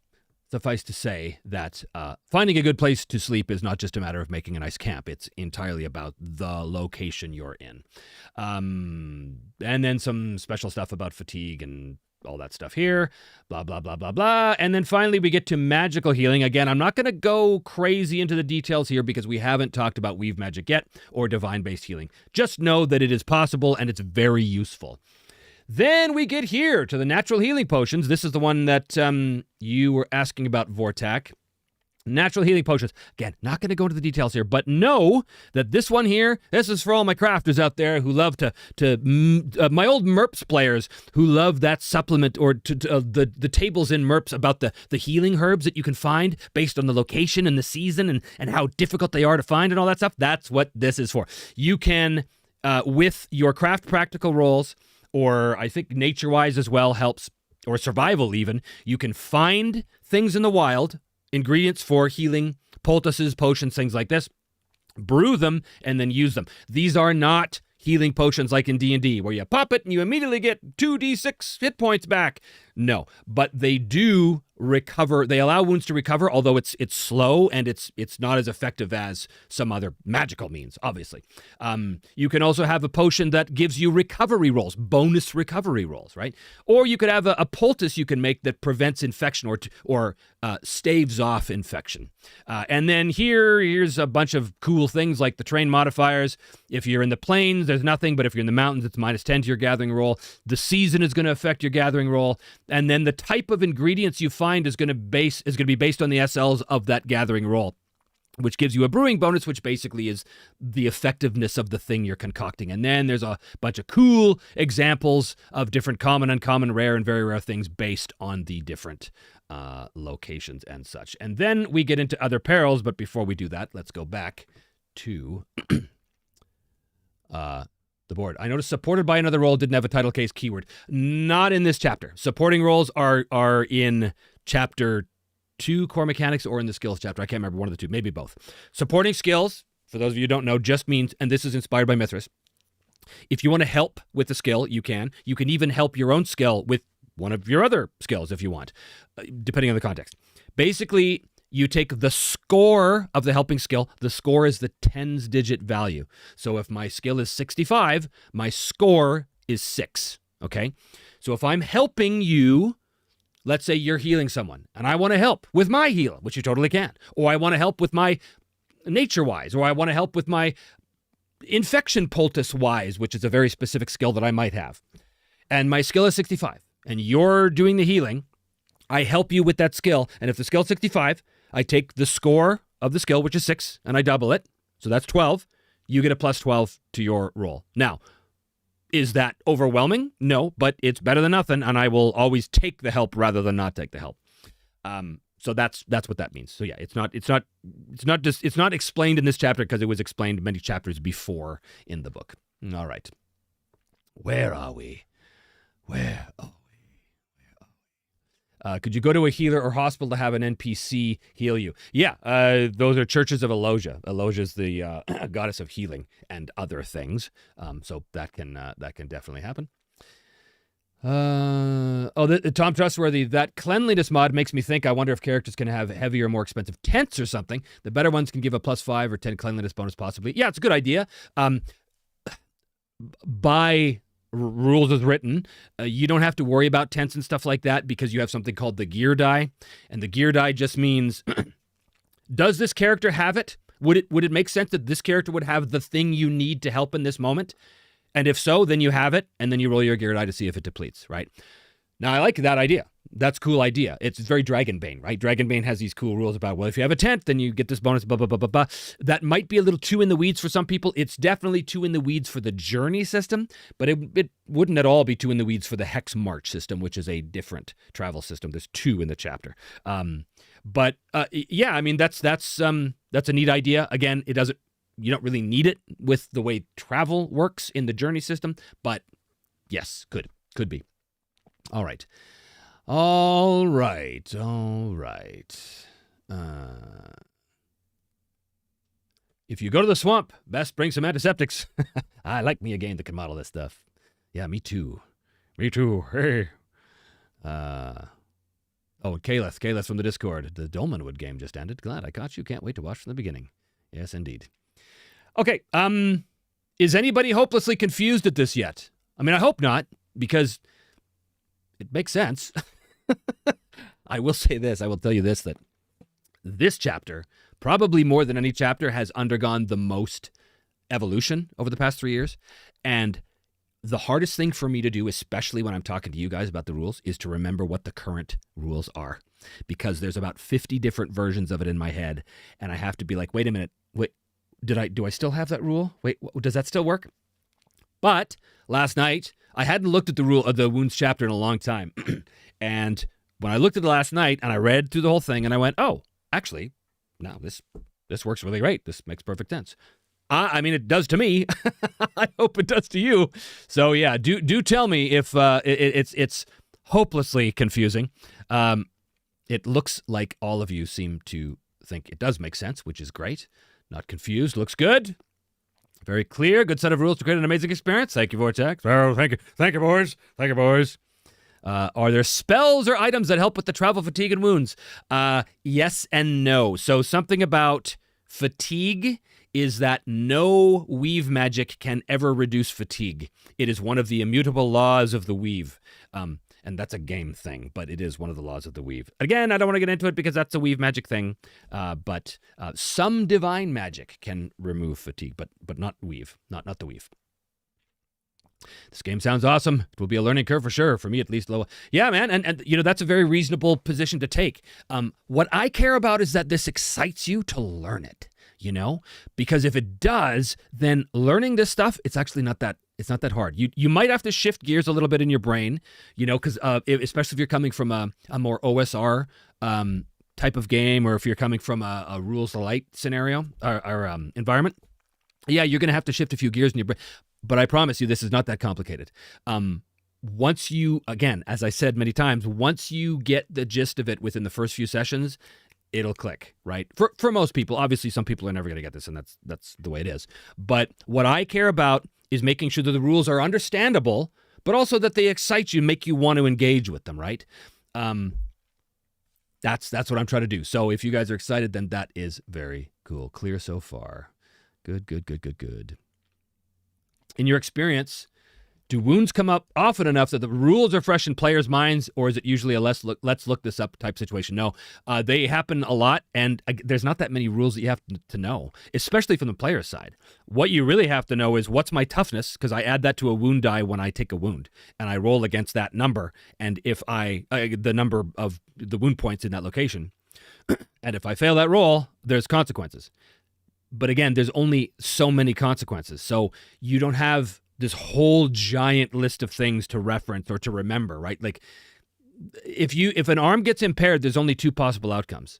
Suffice to say that finding a good place to sleep is not just a matter of making a nice camp. It's entirely about the location you're in. And then some special stuff about fatigue and all that stuff here, blah, blah, blah, blah, blah. And then finally we get to magical healing. Again, I'm not going to go crazy into the details here because we haven't talked about weave magic yet or divine-based healing. Just know that it is possible and it's very useful. Then we get here to the natural healing potions. This is the one that you were asking about, Vortak. Natural healing potions. Again, not going to go into the details here, but know that this one here, this is for all my crafters out there who love my old MERPS players who love that supplement or the tables in MERPS about the healing herbs that you can find based on the location and the season and how difficult they are to find and all that stuff. That's what this is for. You can, with your craft practical rolls, or I think nature-wise as well helps, or survival even, you can find things in the wild, ingredients for healing, poultices, potions, things like this, brew them, and then use them. These are not healing potions like in D&D, where you pop it and you immediately get 2d6 hit points back. No, but they do recover. They allow wounds to recover, although it's slow and it's not as effective as some other magical means, obviously. You can also have a potion that gives you recovery rolls, bonus recovery rolls, right? Or you could have a poultice you can make that prevents infection or staves off infection. And then here's a bunch of cool things like the terrain modifiers. If you're in the plains, there's nothing, but if you're in the mountains, it's -10 to your gathering roll. The season is going to affect your gathering roll. And then the type of ingredients you find is going to be based on the SLs of that gathering roll, which gives you a brewing bonus, which basically is the effectiveness of the thing you're concocting. And then there's a bunch of cool examples of different common, uncommon, rare, and very rare things based on the different locations and such. And then we get into other perils, but before we do that, let's go back to the board. I noticed supported by another role didn't have a title case keyword. Not in this chapter. Supporting roles are in chapter 2 core mechanics or in the skills chapter. I can't remember, one of the two, maybe both. Supporting skills, for those of you who don't know, just means, and this is inspired by Mithras, if you want to help with the skill, you can. You can even help your own skill with one of your other skills if you want, depending on the context. Basically, you take the score of the helping skill. The score is the tens digit value. So if my skill is 65, my score is 6, okay? So if I'm helping you, let's say you're healing someone, and I want to help with my heal, which you totally can, or I want to help with my nature-wise, or I want to help with my infection poultice-wise, which is a very specific skill that I might have, and my skill is 65, and you're doing the healing, I help you with that skill, and if the skill is 65, I take the score of the skill, which is 6, and I double it. So that's 12. You get a plus 12 to your roll. Now, is that overwhelming? No, but it's better than nothing, and I will always take the help rather than not take the help. So that's what that means. So yeah, it's not explained in this chapter because it was explained many chapters before in the book. All right. Where are we? Could you go to a healer or hospital to have an NPC heal you? Yeah, those are churches of Elogia. Elogia is the goddess of healing and other things. So that can definitely happen. Tom Trustworthy, that cleanliness mod makes me think, I wonder if characters can have heavier, more expensive tents or something. The better ones can give a +5 or 10 cleanliness bonus possibly. Yeah, it's a good idea. By rules as written, you don't have to worry about tents and stuff like that because you have something called the gear die, and the gear die just means does this character have it? Would it make sense that this character would have the thing you need to help in this moment? And if so, then you have it, and then you roll your gear die to see if it depletes, right? Now, I like that idea. That's a cool idea. It's very Dragonbane, right? Dragonbane has these cool rules about, well, if you have a tent, then you get this bonus, blah, blah, blah, blah, blah. That might be a little too in the weeds for some people. It's definitely too in the weeds for the journey system, but it wouldn't at all be too in the weeds for the Hex March system, which is a different travel system. There's 2 in the chapter. But yeah, I mean, that's a neat idea. Again, you don't really need it with the way travel works in the journey system, but yes, could be. All right. If you go to the swamp, best bring some antiseptics. I like me a game that can model this stuff. Yeah, me too. Hey. Kaleth from the Discord. The Dolmenwood game just ended. Glad I caught you. Can't wait to watch from the beginning. Yes, indeed. Okay, is anybody hopelessly confused at this yet? I mean, I hope not, because it makes sense. I will say this, I will tell you this, that this chapter, probably more than any chapter, has undergone the most evolution over the past 3 years. And the hardest thing for me to do, especially when I'm talking to you guys about the rules, is to remember what the current rules are. Because there's about 50 different versions of it in my head, and I have to be like, wait a minute, do I still have that rule? Wait, does that still work? But last night, I hadn't looked at the rule of the wounds chapter in a long time. And when I looked at it last night and I read through the whole thing and I went, oh, actually, no, this works really great. This makes perfect sense. I mean, it does to me. I hope it does to you. So yeah, do tell me if it's hopelessly confusing. It looks like all of you seem to think it does make sense, which is great. Not confused. Looks good. Very clear. Good set of rules to create an amazing experience. Thank you, Vortex. Oh, thank you. Thank you, boys. Thank you, boys. Are there spells or items that help with the travel, fatigue, and wounds? Yes and no. So something about fatigue is that no weave magic can ever reduce fatigue. It is one of the immutable laws of the weave. And that's a game thing, but it is one of the laws of the weave. Again, I don't want to get into it because that's a weave magic thing, but some divine magic can remove fatigue, but not weave, not the weave. This game sounds awesome. It will be a learning curve for sure, for me at least. Yeah, man, and you know, that's a very reasonable position to take. What I care about is that this excites you to learn it, you know? Because if it does, then learning this stuff, it's actually not that hard. You might have to shift gears a little bit in your brain, you know, because especially if you're coming from a more OSR type of game, or if you're coming from a rules of light scenario or environment. Yeah, you're going to have to shift a few gears in your brain. But I promise you, this is not that complicated. Once you, again, as I said many times, once you get the gist of it within the first few sessions, it'll click, right? For most people. Obviously, some people are never going to get this, and that's the way it is. But what I care about is making sure that the rules are understandable, but also that they excite you, make you want to engage with them, right? That's what I'm trying to do. So if you guys are excited, then that is very cool. Clear so far. Good. In your experience, do wounds come up often enough that the rules are fresh in players' minds, or is it usually a let's look this up type situation? No, they happen a lot, and there's not that many rules that you have to know, especially from the player's side. What you really have to know is what's my toughness, because I add that to a wound die when I take a wound, and I roll against that number, and if the number of the wound points in that location, and if I fail that roll, there's consequences. But again, there's only so many consequences, so you don't have this whole giant list of things to reference or to remember, right? Like, if an arm gets impaired, there's only 2 possible outcomes.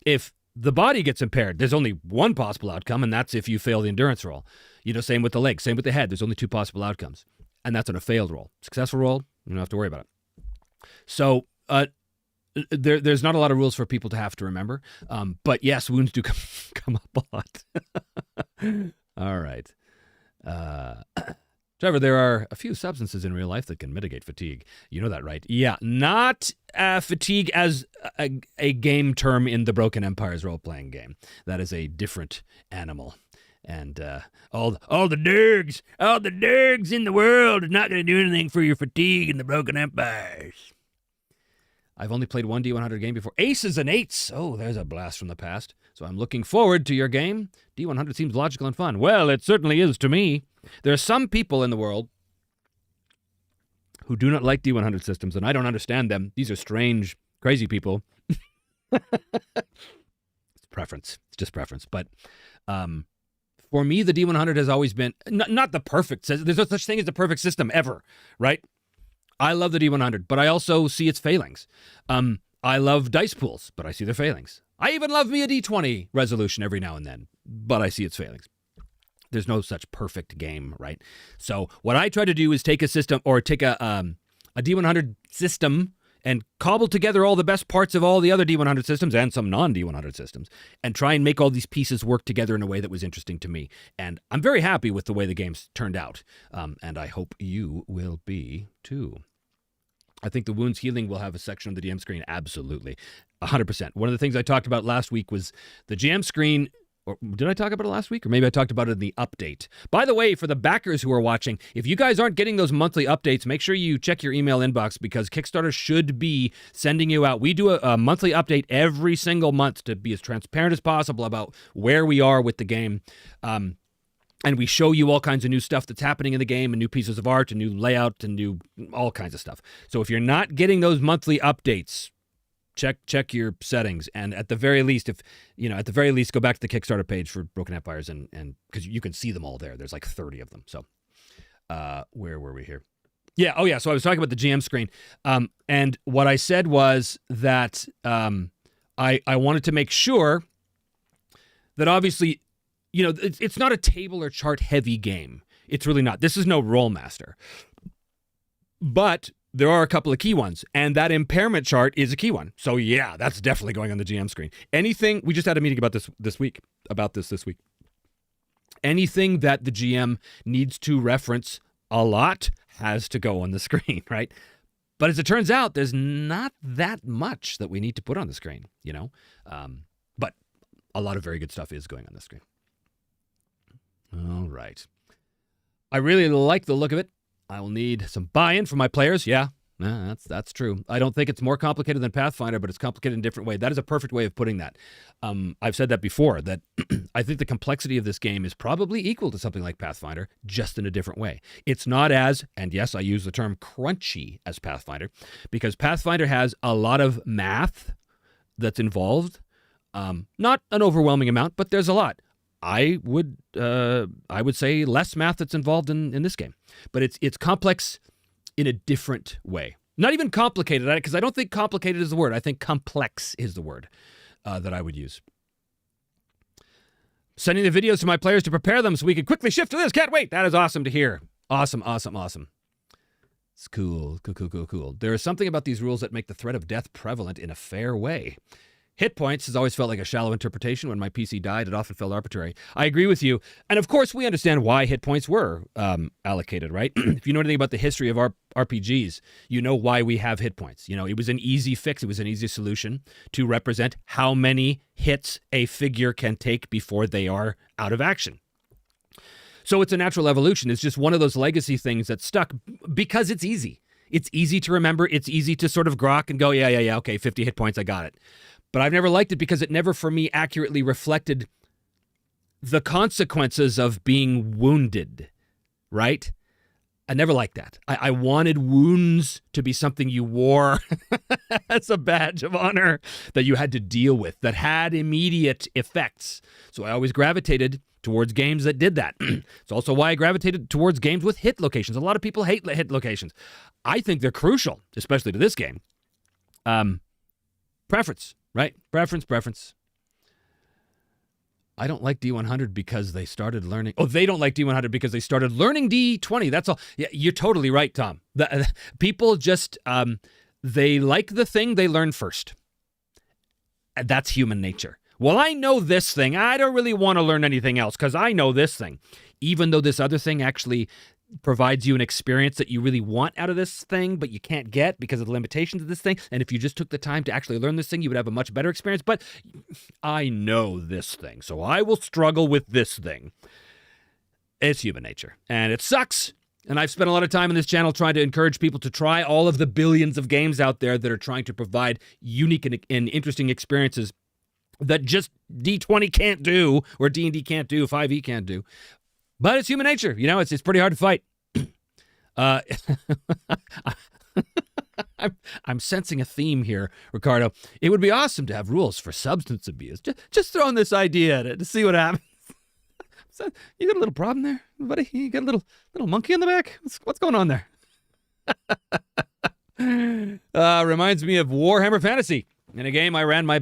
If the body gets impaired, there's only 1 possible outcome, and that's if you fail the endurance roll. You know, same with the leg, same with the head. There's only 2 possible outcomes, and that's on a failed roll. Successful roll, you don't have to worry about it. So, there's not a lot of rules for people to have to remember, but yes, wounds do come up a lot. All right. Trevor, there are a few substances in real life that can mitigate fatigue. You know that, right? Yeah, not fatigue as a game term in the Broken Empires role-playing game. That is a different animal. And all the dergs in the world is not going to do anything for your fatigue in the Broken Empires. I've only played one D100 game before. Aces and eights. Oh, there's a blast from the past. So I'm looking forward to your game. D100 seems logical and fun. Well, it certainly is to me. There are some people in the world who do not like D100 systems, and I don't understand them. These are strange, crazy people. It's preference. It's just preference. But for me, the D100 has always been not the perfect system. There's no such thing as the perfect system ever, right? I love the D100, but I also see its failings. I love dice pools, but I see their failings. I even love me a D20 resolution every now and then, but I see its failings. There's no such perfect game, right? So what I try to do is take a system, or take a D100 system and cobble together all the best parts of all the other D100 systems and some non-D100 systems, and try and make all these pieces work together in a way that was interesting to me. And I'm very happy with the way the game's turned out, and I hope you will be too. I think the wounds healing will have a section on the DM screen. Absolutely. 100%. One of the things I talked about last week was the GM screen. Or did I talk about it last week? Or maybe I talked about it in the update. By the way, for the backers who are watching, if you guys aren't getting those monthly updates, make sure you check your email inbox, because Kickstarter should be sending you out. We do a monthly update every single month to be as transparent as possible about where we are with the game. And we show you all kinds of new stuff that's happening in the game, and new pieces of art, and new layout, and new all kinds of stuff. So if you're not getting those monthly updates, check your settings, and at the very least, go back to the Kickstarter page for Broken Empires, and because you can see them all there. There's like 30 of them. So where were we here? Yeah. Oh yeah. So I was talking about the GM screen, and what I said was that I wanted to make sure that obviously, it's not a table or chart heavy game. It's really not. This is no Rollmaster. But there are a couple of key ones, and that impairment chart is a key one. So yeah, that's definitely going on the GM screen. Anything, we just had a meeting about this week. Anything that the GM needs to reference a lot has to go on the screen, right? But as it turns out, there's not that much that we need to put on the screen, but a lot of very good stuff is going on the screen. All right. I really like the look of it. I will need some buy-in from my players. Yeah, that's true. I don't think it's more complicated than Pathfinder, but it's complicated in a different way. That is a perfect way of putting that. I've said that before, that I think the complexity of this game is probably equal to something like Pathfinder, just in a different way. It's not as, and yes, I use the term crunchy as Pathfinder, because Pathfinder has a lot of math that's involved. Not an overwhelming amount, but there's a lot. I would say less math that's involved in this game, but it's complex in a different way. Not even complicated, because I don't think complicated is the word. I think complex is the word that I would use. Sending the videos to my players to prepare them so we can quickly shift to this. Can't wait. That is awesome to hear. Awesome. It's cool. There is something about these rules that make the threat of death prevalent in a fair way. Hit points has always felt like a shallow interpretation. When my PC died, it often felt arbitrary. I agree with you. And of course, we understand why hit points were allocated, right? If you know anything about the history of RPGs, you know why we have hit points. It was an easy fix. It was an easy solution to represent how many hits a figure can take before they are out of action. So it's a natural evolution. It's just one of those legacy things that stuck because it's easy. It's easy to remember. It's easy to sort of grok and go, yeah, okay, 50 hit points, I got it. But I've never liked it because it never, for me, accurately reflected the consequences of being wounded, right? I never liked that. I wanted wounds to be something you wore as a badge of honor that you had to deal with, that had immediate effects. So I always gravitated towards games that did that. It's also why I gravitated towards games with hit locations. A lot of people hate hit locations. I think they're crucial, especially to this game. Preference. Right? Preference. I don't like D100 because they started learning... Oh, they don't like D100 because they started learning D20. That's all. Yeah, you're totally right, Tom. People just... they like the thing they learn first. And that's human nature. Well, I know this thing. I don't really want to learn anything else because I know this thing. Even though this other thing actually provides you an experience that you really want out of this thing, but you can't get because of the limitations of this thing. And if you just took the time to actually learn this thing, you would have a much better experience. But I know this thing, so I will struggle with this thing. It's human nature, and it sucks. And I've spent a lot of time on this channel trying to encourage people to try all of the billions of games out there that are trying to provide unique and interesting experiences that just D20 can't do, or D&D can't do, 5e can't do. But it's human nature. It's pretty hard to fight. Uh, I'm sensing a theme here, Ricardo. It would be awesome to have rules for substance abuse. Just throwing this idea to see what happens. So, you got a little problem there, buddy? You got a little monkey in the back? What's going on there? Reminds me of Warhammer Fantasy. In a game I ran, my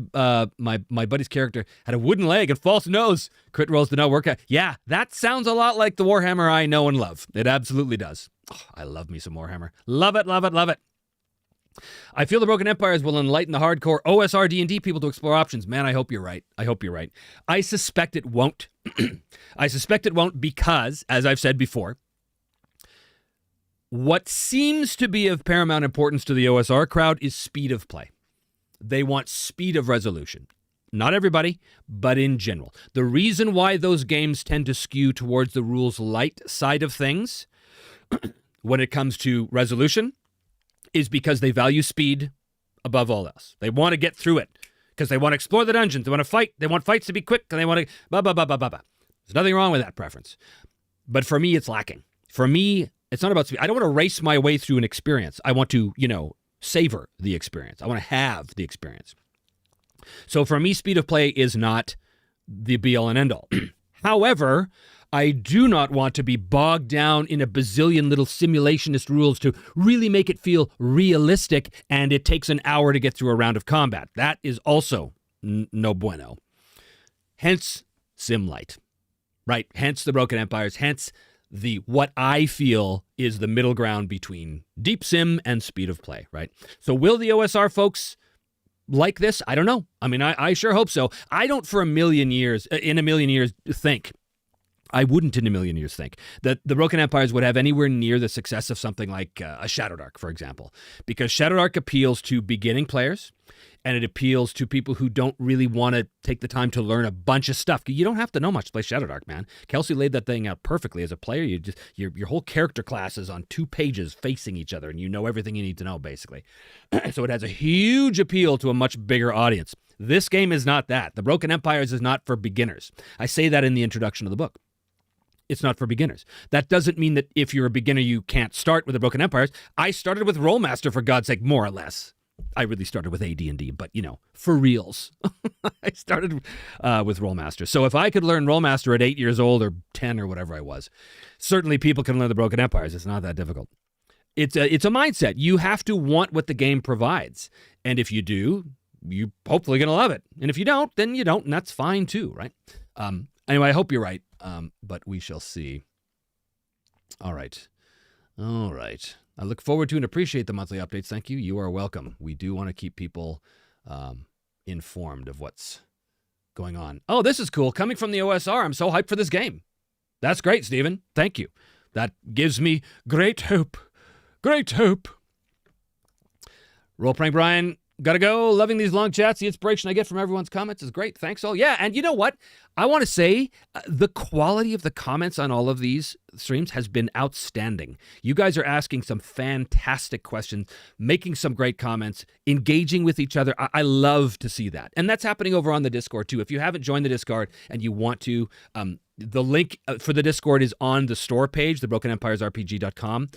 buddy's character had a wooden leg and false nose. Crit rolls did not work out. Yeah, that sounds a lot like the Warhammer I know and love. It absolutely does. Oh, I love me some Warhammer. Love it, love it, love it. I feel the Broken Empires will enlighten the hardcore OSR D&D people to explore options. Man, I hope you're right. I hope you're right. I suspect it won't. I suspect it won't because, as I've said before, what seems to be of paramount importance to the OSR crowd is speed of play. They want speed of resolution. Not everybody, but in general. The reason why those games tend to skew towards the rules light side of things when it comes to resolution is because they value speed above all else. They want to get through it because they want to explore the dungeons. They want to fight. They want fights to be quick, and they want to blah, blah, blah, blah, blah, blah. There's nothing wrong with that preference. But for me, it's lacking. For me, it's not about speed. I don't want to race my way through an experience. I want to, savor the experience. I want to have the experience. So for me, speed of play is not the be-all and end-all. However, I do not want to be bogged down in a bazillion little simulationist rules to really make it feel realistic, and it takes an hour to get through a round of combat. That is also no bueno. Hence, Sim Light. Right? Hence the Broken Empires. Hence what I feel is the middle ground between Deep Sim and speed of play, right? So will the OSR folks like this? I don't know. I mean, I sure hope so. I don't in a million years think that the Broken Empires would have anywhere near the success of something like a Shadowdark, for example, because Shadowdark appeals to beginning players, and it appeals to people who don't really want to take the time to learn a bunch of stuff. You don't have to know much to play Shadowdark, man. Kelsey laid that thing out perfectly. As a player, your whole character class is on 2 pages facing each other, and you know everything you need to know, basically. So it has a huge appeal to a much bigger audience. This game is not that. The Broken Empires is not for beginners. I say that in the introduction of the book. It's not for beginners. That doesn't mean that if you're a beginner, you can't start with the Broken Empires. I started with Rollmaster, for God's sake, more or less. I really started with AD&D, but, for reals. I started with Rollmaster. So if I could learn Rollmaster at 8 years old or 10 or whatever I was, certainly people can learn the Broken Empires. It's not that difficult. It's a mindset. You have to want what the game provides. And if you do, you're hopefully going to love it. And if you don't, then you don't, and that's fine too, right? Anyway, I hope you're right, but we shall see. All right. I look forward to and appreciate the monthly updates. Thank you. You are welcome. We do want to keep people informed of what's going on. Oh, this is cool. Coming from the OSR, I'm so hyped for this game. That's great, Stephen. Thank you. That gives me great hope. Great hope. Roll Prank Brian. Gotta go. Loving these long chats. The inspiration I get from everyone's comments is great. Thanks all. Yeah, and you know what? I want to say the quality of the comments on all of these streams has been outstanding. You guys are asking some fantastic questions, making some great comments, engaging with each other. I love to see that. And that's happening over on the Discord too. If you haven't joined the Discord and you want to, the link for the Discord is on the store page, thebrokenempiresrpg.com.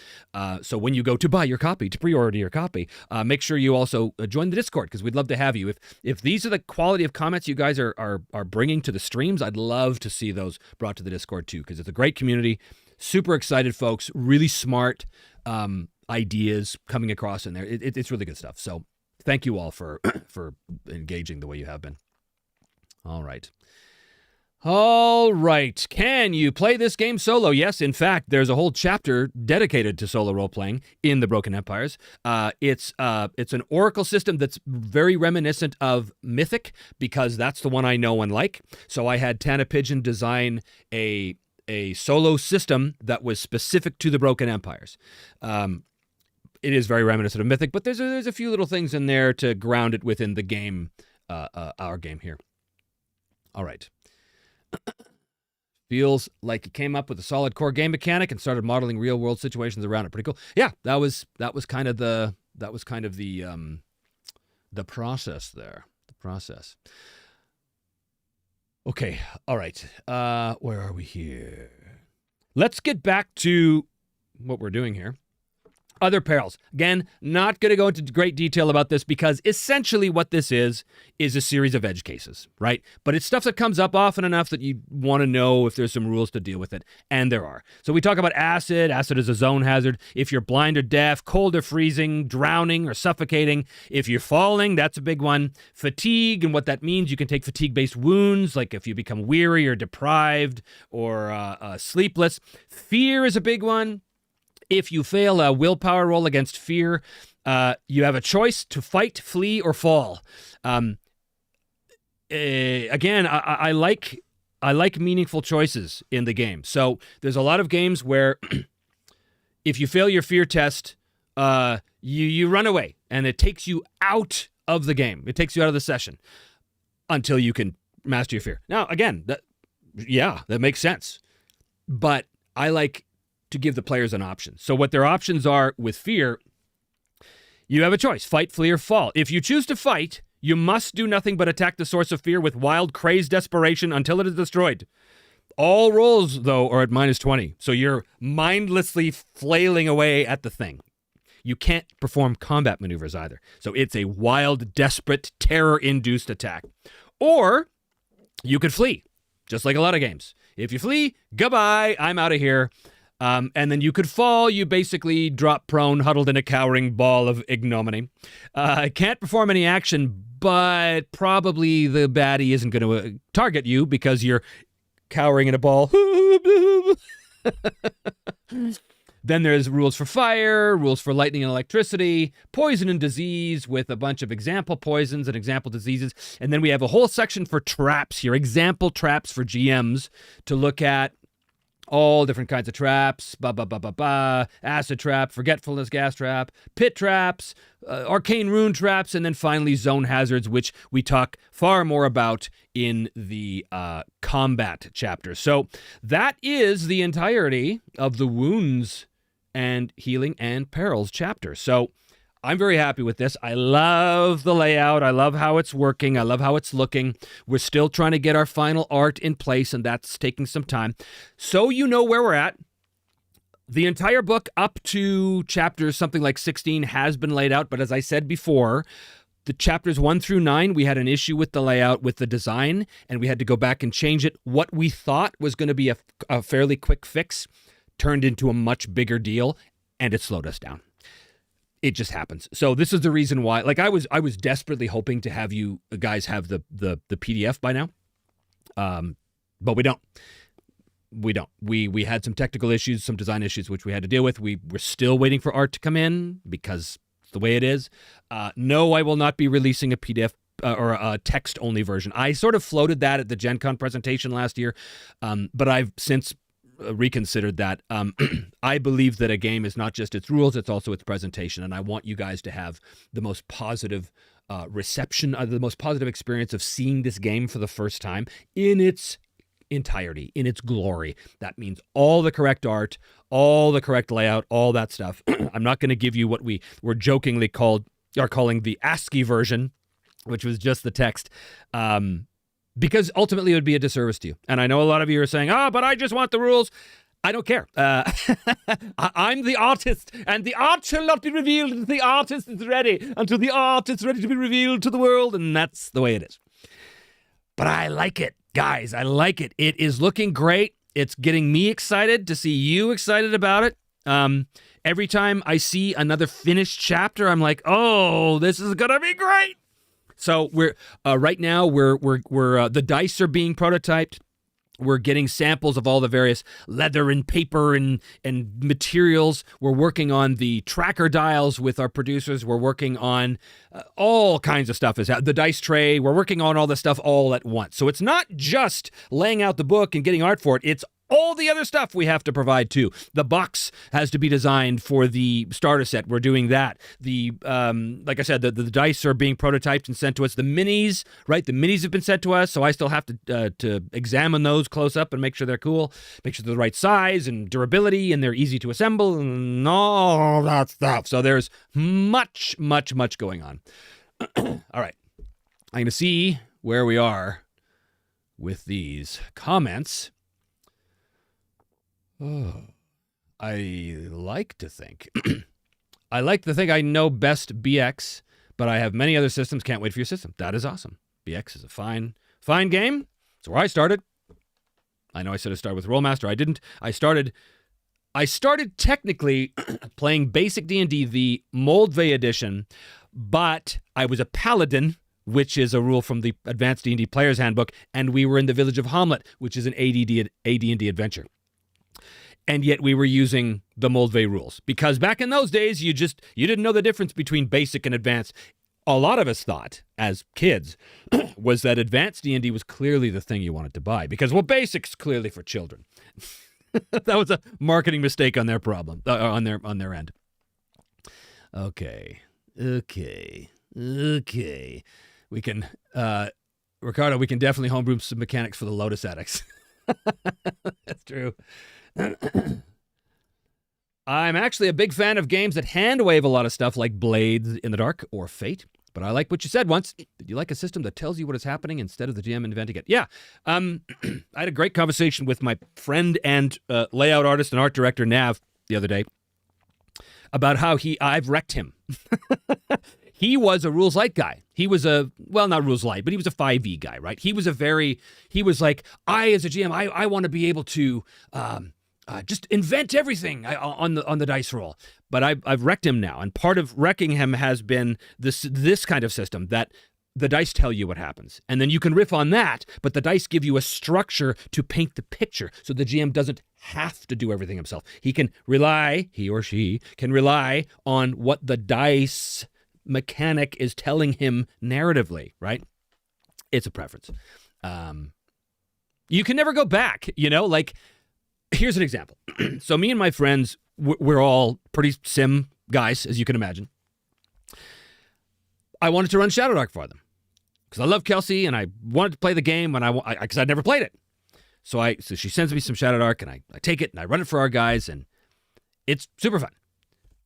So when you go to buy your copy, to pre-order your copy, make sure you also join the Discord, because we'd love to have you. If these are the quality of comments you guys are bringing to the streams, I'd love to see those brought to the Discord too, because it's a great community. Super excited folks, really smart ideas coming across in there. It's really good stuff. So thank you all for engaging the way you have been. All right. Can you play this game solo? Yes, in fact, there's a whole chapter dedicated to solo role-playing in the Broken Empires. It's an Oracle system that's very reminiscent of Mythic, because that's the one I know and like. So I had Tana Pigeon design a solo system that was specific to the Broken Empires. It is very reminiscent of Mythic, but there's a few little things in there to ground it within the game, our game here. All right. Feels like it came up with a solid core game mechanic and started modeling real world situations around it. Pretty cool. Yeah, that was kind of the process there. The process. Okay. All right. Where are we here? Let's get back to what we're doing here. Other perils. Again, not going to go into great detail about this because essentially what this is a series of edge cases, right? But it's stuff that comes up often enough that you want to know if there's some rules to deal with it, and there are. So we talk about acid. Acid is a zone hazard. If you're blind or deaf, cold or freezing, drowning or suffocating. If you're falling, that's a big one. Fatigue, and what that means, you can take fatigue-based wounds, like if you become weary or deprived or sleepless. Fear is a big one. If you fail a willpower roll against fear, you have a choice to fight, flee, or fall. Again, I like meaningful choices in the game. So there's a lot of games where if you fail your fear test, you run away, and it takes you out of the game. It takes you out of the session until you can master your fear. Now, again, that makes sense. But I like to give the players an option. So what their options are with fear, you have a choice, fight, flee, or fall. If you choose to fight, you must do nothing but attack the source of fear with wild, crazed desperation until it is destroyed. All rolls, though, are at -20, so you're mindlessly flailing away at the thing. You can't perform combat maneuvers either. So it's a wild, desperate, terror-induced attack. Or you could flee, just like a lot of games. If you flee, goodbye, I'm out of here. And then you could fall. You basically drop prone, huddled in a cowering ball of ignominy. Can't perform any action, but probably the baddie isn't going to target you because you're cowering in a ball. Then there's rules for fire, rules for lightning and electricity, poison and disease with a bunch of example poisons and example diseases. And then we have a whole section for traps here, example traps for GMs to look at. All different kinds of traps, acid trap, forgetfulness gas trap, pit traps, arcane rune traps, and then finally zone hazards, which we talk far more about in the combat chapter. So that is the entirety of the wounds and healing and perils chapter. So I'm very happy with this. I love the layout. I love how it's working. I love how it's looking. We're still trying to get our final art in place, and that's taking some time. So you know where we're at. The entire book up to chapters something like 16 has been laid out, but as I said before, the chapters 1 through 9, we had an issue with the layout, with the design, and we had to go back and change it. What we thought was going to be a fairly quick fix turned into a much bigger deal, and it slowed us down. It just happens. So this is the reason why, like I was desperately hoping to have you guys have the PDF by now. But we don't. We had some technical issues, some design issues, which we had to deal with. We're still waiting for art to come in because it's the way it is. No, I will not be releasing a PDF or a text-only version. I sort of floated that at the Gen Con presentation last year, but I've since reconsidered that. I believe that a game is not just its rules, it's also its presentation, and I want you guys to have the most positive reception, the most positive experience of seeing this game for the first time in its entirety, in its glory. That means all the correct art, all the correct layout, all that stuff. I'm not going to give you what we were jokingly calling the ASCII version, which was just the text, because ultimately it would be a disservice to you. And I know a lot of you are saying, but I just want the rules. I don't care. I'm the artist, and the art shall not be revealed until the artist is ready, until the art is ready to be revealed to the world, and that's the way it is. But I like it, guys. I like it. It is looking great. It's getting me excited to see you excited about it. Every time I see another finished chapter, I'm like, oh, this is gonna be great. So we're right now we're the dice are being prototyped. We're getting samples of all the various leather and paper and materials. We're working on the tracker dials with our producers. We're working on all kinds of stuff. The dice tray. We're working on all the stuff all at once. So it's not just laying out the book and getting art for it. It's all the other stuff we have to provide too. The box has to be designed for the starter set. We're doing that. The like I said, the dice are being prototyped and sent to us. The minis, right? The minis have been sent to us, so I still have to examine those close up and make sure they're cool, make sure they're the right size and durability, and they're easy to assemble and all that stuff. So there's much going on. All right, I'm going to see where we are with these comments. Oh, I like to think I like to think I know best BX, but I have many other systems. Can't wait for your system. That is awesome. BX is a fine game. It's where I started. I know I said I started with Rollmaster. I didn't. I started technically playing basic D&D, the Moldvay edition, but I was a paladin, which is a rule from the Advanced D&D Player's Handbook, and we were in the village of Hamlet, which is an AD&D adventure. And yet we were using the Moldvay rules, because back in those days, you didn't know the difference between basic and advanced. A lot of us thought, as kids, was that advanced D&D was clearly the thing you wanted to buy, because, well, basic's clearly for children. That was a marketing mistake on their problem, on their end. Okay. We can, Ricardo, we can definitely homebrew some mechanics for the Lotus Addicts. That's true. I'm actually a big fan of games that hand-wave a lot of stuff like Blades in the Dark or Fate. But I like what you said once. Did you like a system that tells you what is happening instead of the GM inventing it? Yeah. I had a great conversation with my friend and layout artist and art director, Nav, the other day about how I've wrecked him. He was a rules light guy. He was not rules light, but he was a 5e guy, right? He was like, as a GM, I want to be able to just invent everything on the dice roll. But I've wrecked him now, and part of wrecking him has been this kind of system that the dice tell you what happens, and then you can riff on that, but the dice give you a structure to paint the picture, so the GM doesn't have to do everything himself. He or she can rely on what the dice mechanic is telling him narratively, right? It's a preference. You can never go back, like, here's an example. So me and my friends, we're all pretty sim guys, as you can imagine. I wanted to run Shadowdark for them because I love Kelsey and I wanted to play the game, and because I'd never played it. So she sends me some Shadowdark, and I take it and I run it for our guys, and it's super fun.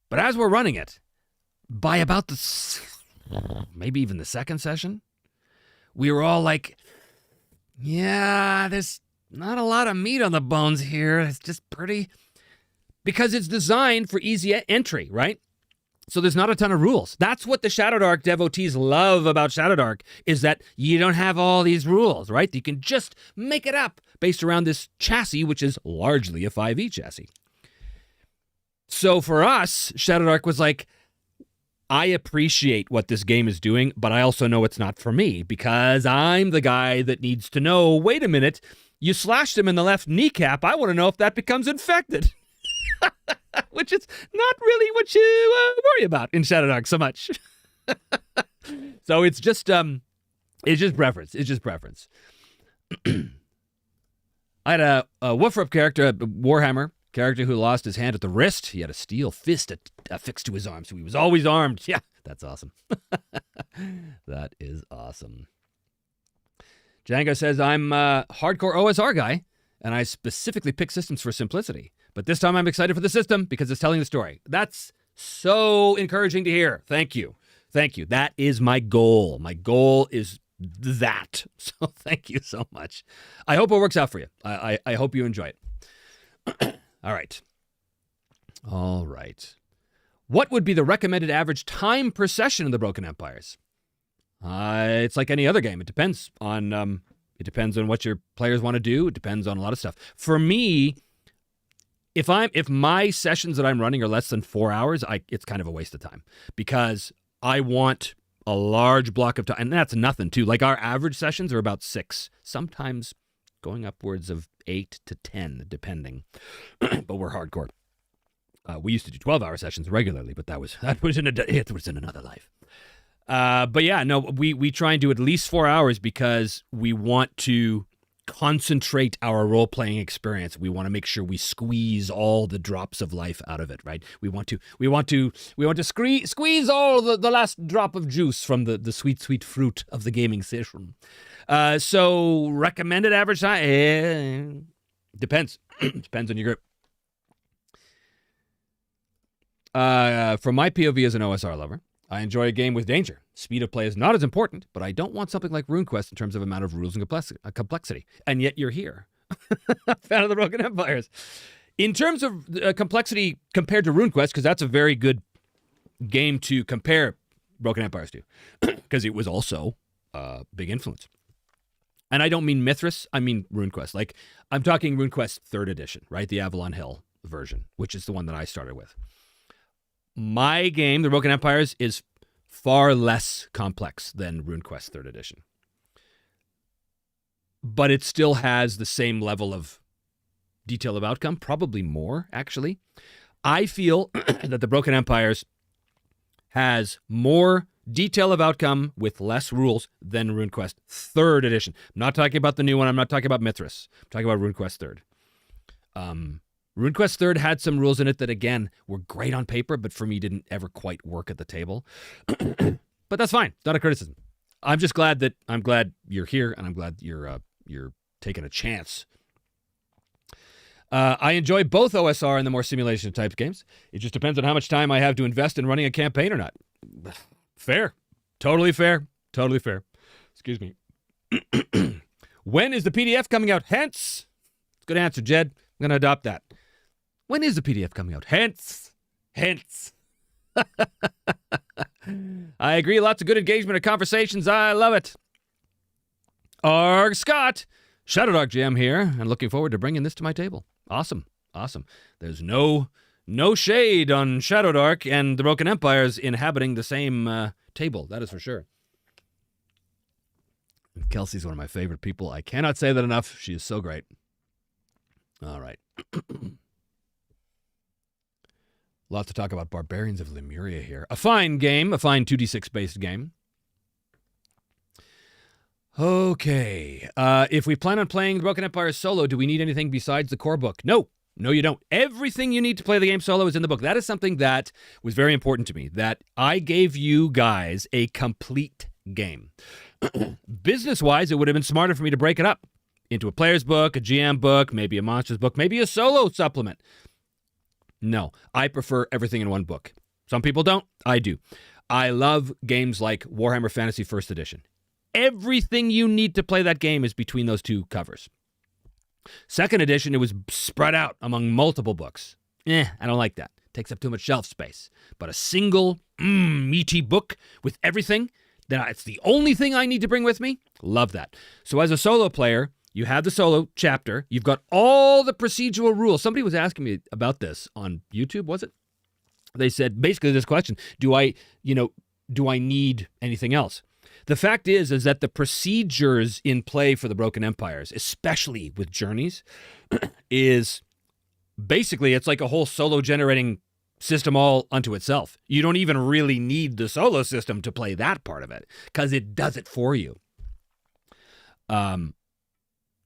But as we're running it, by about maybe even the second session, we were all like, yeah, there's not a lot of meat on the bones here. It's just pretty, because it's designed for easy entry, right? So there's not a ton of rules. That's what the Shadowdark devotees love about Shadowdark, is that you don't have all these rules, right? You can just make it up based around this chassis, which is largely a 5e chassis. So for us, Shadowdark was like, I appreciate what this game is doing, but I also know it's not for me, because I'm the guy that needs to know, wait a minute, you slashed him in the left kneecap. I want to know if that becomes infected. Which is not really what you worry about in Shadowdark so much. So it's just preference. It's just preference. I had a Woofer character, a Warhammer character, who lost his hand at the wrist. He had a steel fist affixed to his arm, so he was always armed. Yeah, that's awesome. That is awesome. Django says, I'm a hardcore OSR guy, and I specifically pick systems for simplicity. But this time I'm excited for the system because it's telling the story. That's so encouraging to hear. Thank you. Thank you. That is my goal. My goal is that. So thank you so much. I hope it works out for you. I hope you enjoy it. All right. All right. What would be the recommended average time per session in the Broken Empires? It's like any other game. It depends on what your players want to do. It depends on a lot of stuff. For me, if my sessions that I'm running are less than 4 hours, it's kind of a waste of time, because I want a large block of time, and that's nothing too. Like, our average sessions are about 6, sometimes going upwards of 8 to 10, depending. But we're hardcore. We used to do 12-hour sessions regularly, but that was in another life. But yeah, no, we try and do at least 4 hours because we want to concentrate our role-playing experience. We want to make sure we squeeze all the drops of life out of it, right? We want to squeeze all the last drop of juice from the sweet fruit of the gaming session. So recommended average time, depends. Depends on your group. From my POV as an OSR lover, I enjoy a game with danger. Speed of play is not as important, but I don't want something like RuneQuest in terms of amount of rules and complexity. And yet you're here. Fan of the Broken Empires. In terms of complexity compared to RuneQuest, because that's a very good game to compare Broken Empires to, because it was also a big influence. And I don't mean Mithras, I mean RuneQuest. Like, I'm talking RuneQuest 3rd edition, right? The Avalon Hill version, which is the one that I started with. My game, The Broken Empires, is far less complex than RuneQuest 3rd edition. But it still has the same level of detail of outcome, probably more, actually. I feel that The Broken Empires has more detail of outcome with less rules than RuneQuest 3rd edition. I'm not talking about the new one. I'm not talking about Mithras. I'm talking about RuneQuest 3rd. RuneQuest 3rd had some rules in it that, again, were great on paper, but for me didn't ever quite work at the table. But that's fine. It's not a criticism. I'm just glad you're here, and I'm glad you're taking a chance. I enjoy both OSR and the more simulation type games. It just depends on how much time I have to invest in running a campaign or not. Fair. Totally fair. Totally fair. Excuse me. When is the PDF coming out? Hence. Good answer, Jed. I'm going to adopt that. When is the PDF coming out? Hence. I agree. Lots of good engagement and conversations. I love it. Arg Scott. Shadowdark GM here, and looking forward to bringing this to my table. Awesome. There's no shade on Shadowdark and the Broken Empires inhabiting the same table. That is for sure. Kelsey's one of my favorite people. I cannot say that enough. She is so great. All right. Lots to talk about Barbarians of Lemuria here. A fine game, a fine 2d6-based game. Okay. If we plan on playing the Broken Empire solo, do we need anything besides the core book? No, you don't. Everything you need to play the game solo is in the book. That is something that was very important to me, that I gave you guys a complete game. Business-wise, it would have been smarter for me to break it up into a player's book, a GM book, maybe a monster's book, maybe a solo supplement. No, I prefer everything in one book. Some people don't. I do. I love games like Warhammer Fantasy 1st Edition. Everything you need to play that game is between those two covers. 2nd edition, it was spread out among multiple books. I don't like that. Takes up too much shelf space. But a single, meaty book with everything, then it's the only thing I need to bring with me. Love that. So as a solo player, you have the solo chapter. You've got all the procedural rules. Somebody was asking me about this on YouTube, was it? They said basically this question, do I need anything else? The fact is that the procedures in play for the Broken Empires, especially with journeys, is basically, it's like a whole solo generating system all unto itself. You don't even really need the solo system to play that part of it, because it does it for you.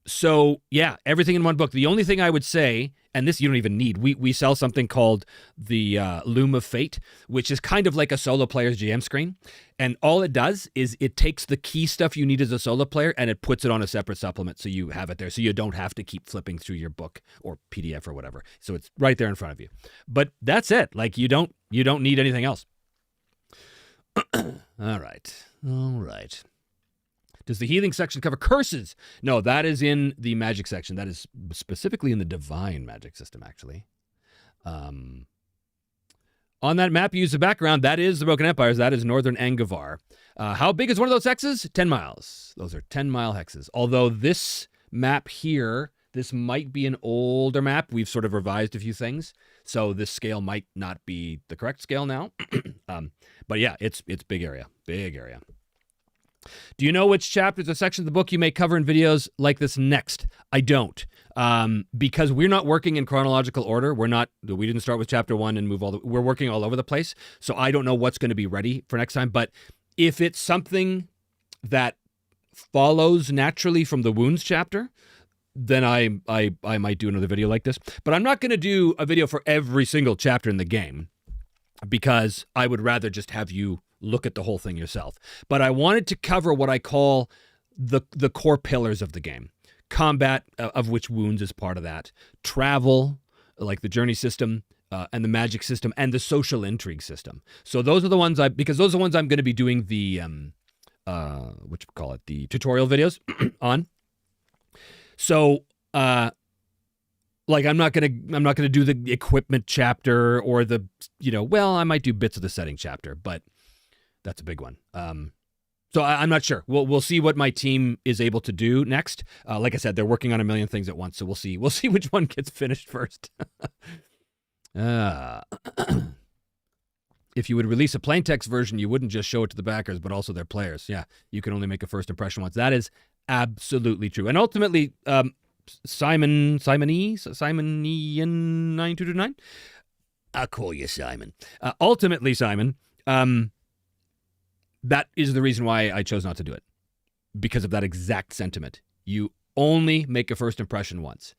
So, yeah, everything in one book. The only thing I would say, and this you don't even need, we sell something called the Loom of Fate, which is kind of like a solo player's GM screen. And all it does is it takes the key stuff you need as a solo player and it puts it on a separate supplement so you have it there. So you don't have to keep flipping through your book or PDF or whatever. So it's right there in front of you. But that's it. Like, you don't need anything else. All right. Does the healing section cover curses? No, that is in the magic section. That is specifically in the divine magic system, actually. On that map, you use the background. That is the Broken Empires. That is Northern Angavar. How big is one of those hexes? 10 miles. Those are 10-mile hexes. Although this map here, this might be an older map. We've sort of revised a few things. So this scale might not be the correct scale now. But yeah, it's big area. Big area. Do you know which chapters or sections of the book you may cover in videos like this next? I don't, because we're not working in chronological order. We didn't start with chapter 1 and we're working all over the place. So I don't know what's going to be ready for next time. But if it's something that follows naturally from the wounds chapter, then I might do another video like this. But I'm not going to do a video for every single chapter in the game, because I would rather just have you look at the whole thing yourself. But I wanted to cover what I call the core pillars of the game. Combat, of which wounds is part of that. Travel, like the journey system, and the magic system, and the social intrigue system. So those are the ones because those are the ones I'm going to be doing the the tutorial videos on. So Like I'm not gonna do the equipment chapter or the I might do bits of the setting chapter, but that's a big one. So I'm not sure. We'll see what my team is able to do next. Like I said, they're working on a million things at once, so we'll see. We'll see which one gets finished first. If you would release a plain text version, you wouldn't just show it to the backers, but also their players. Yeah, you can only make a first impression once. That is absolutely true. And ultimately, Simonian 9229. I'll call you Simon. Ultimately, Simon, that is the reason why I chose not to do it. Because of that exact sentiment. You only make a first impression once.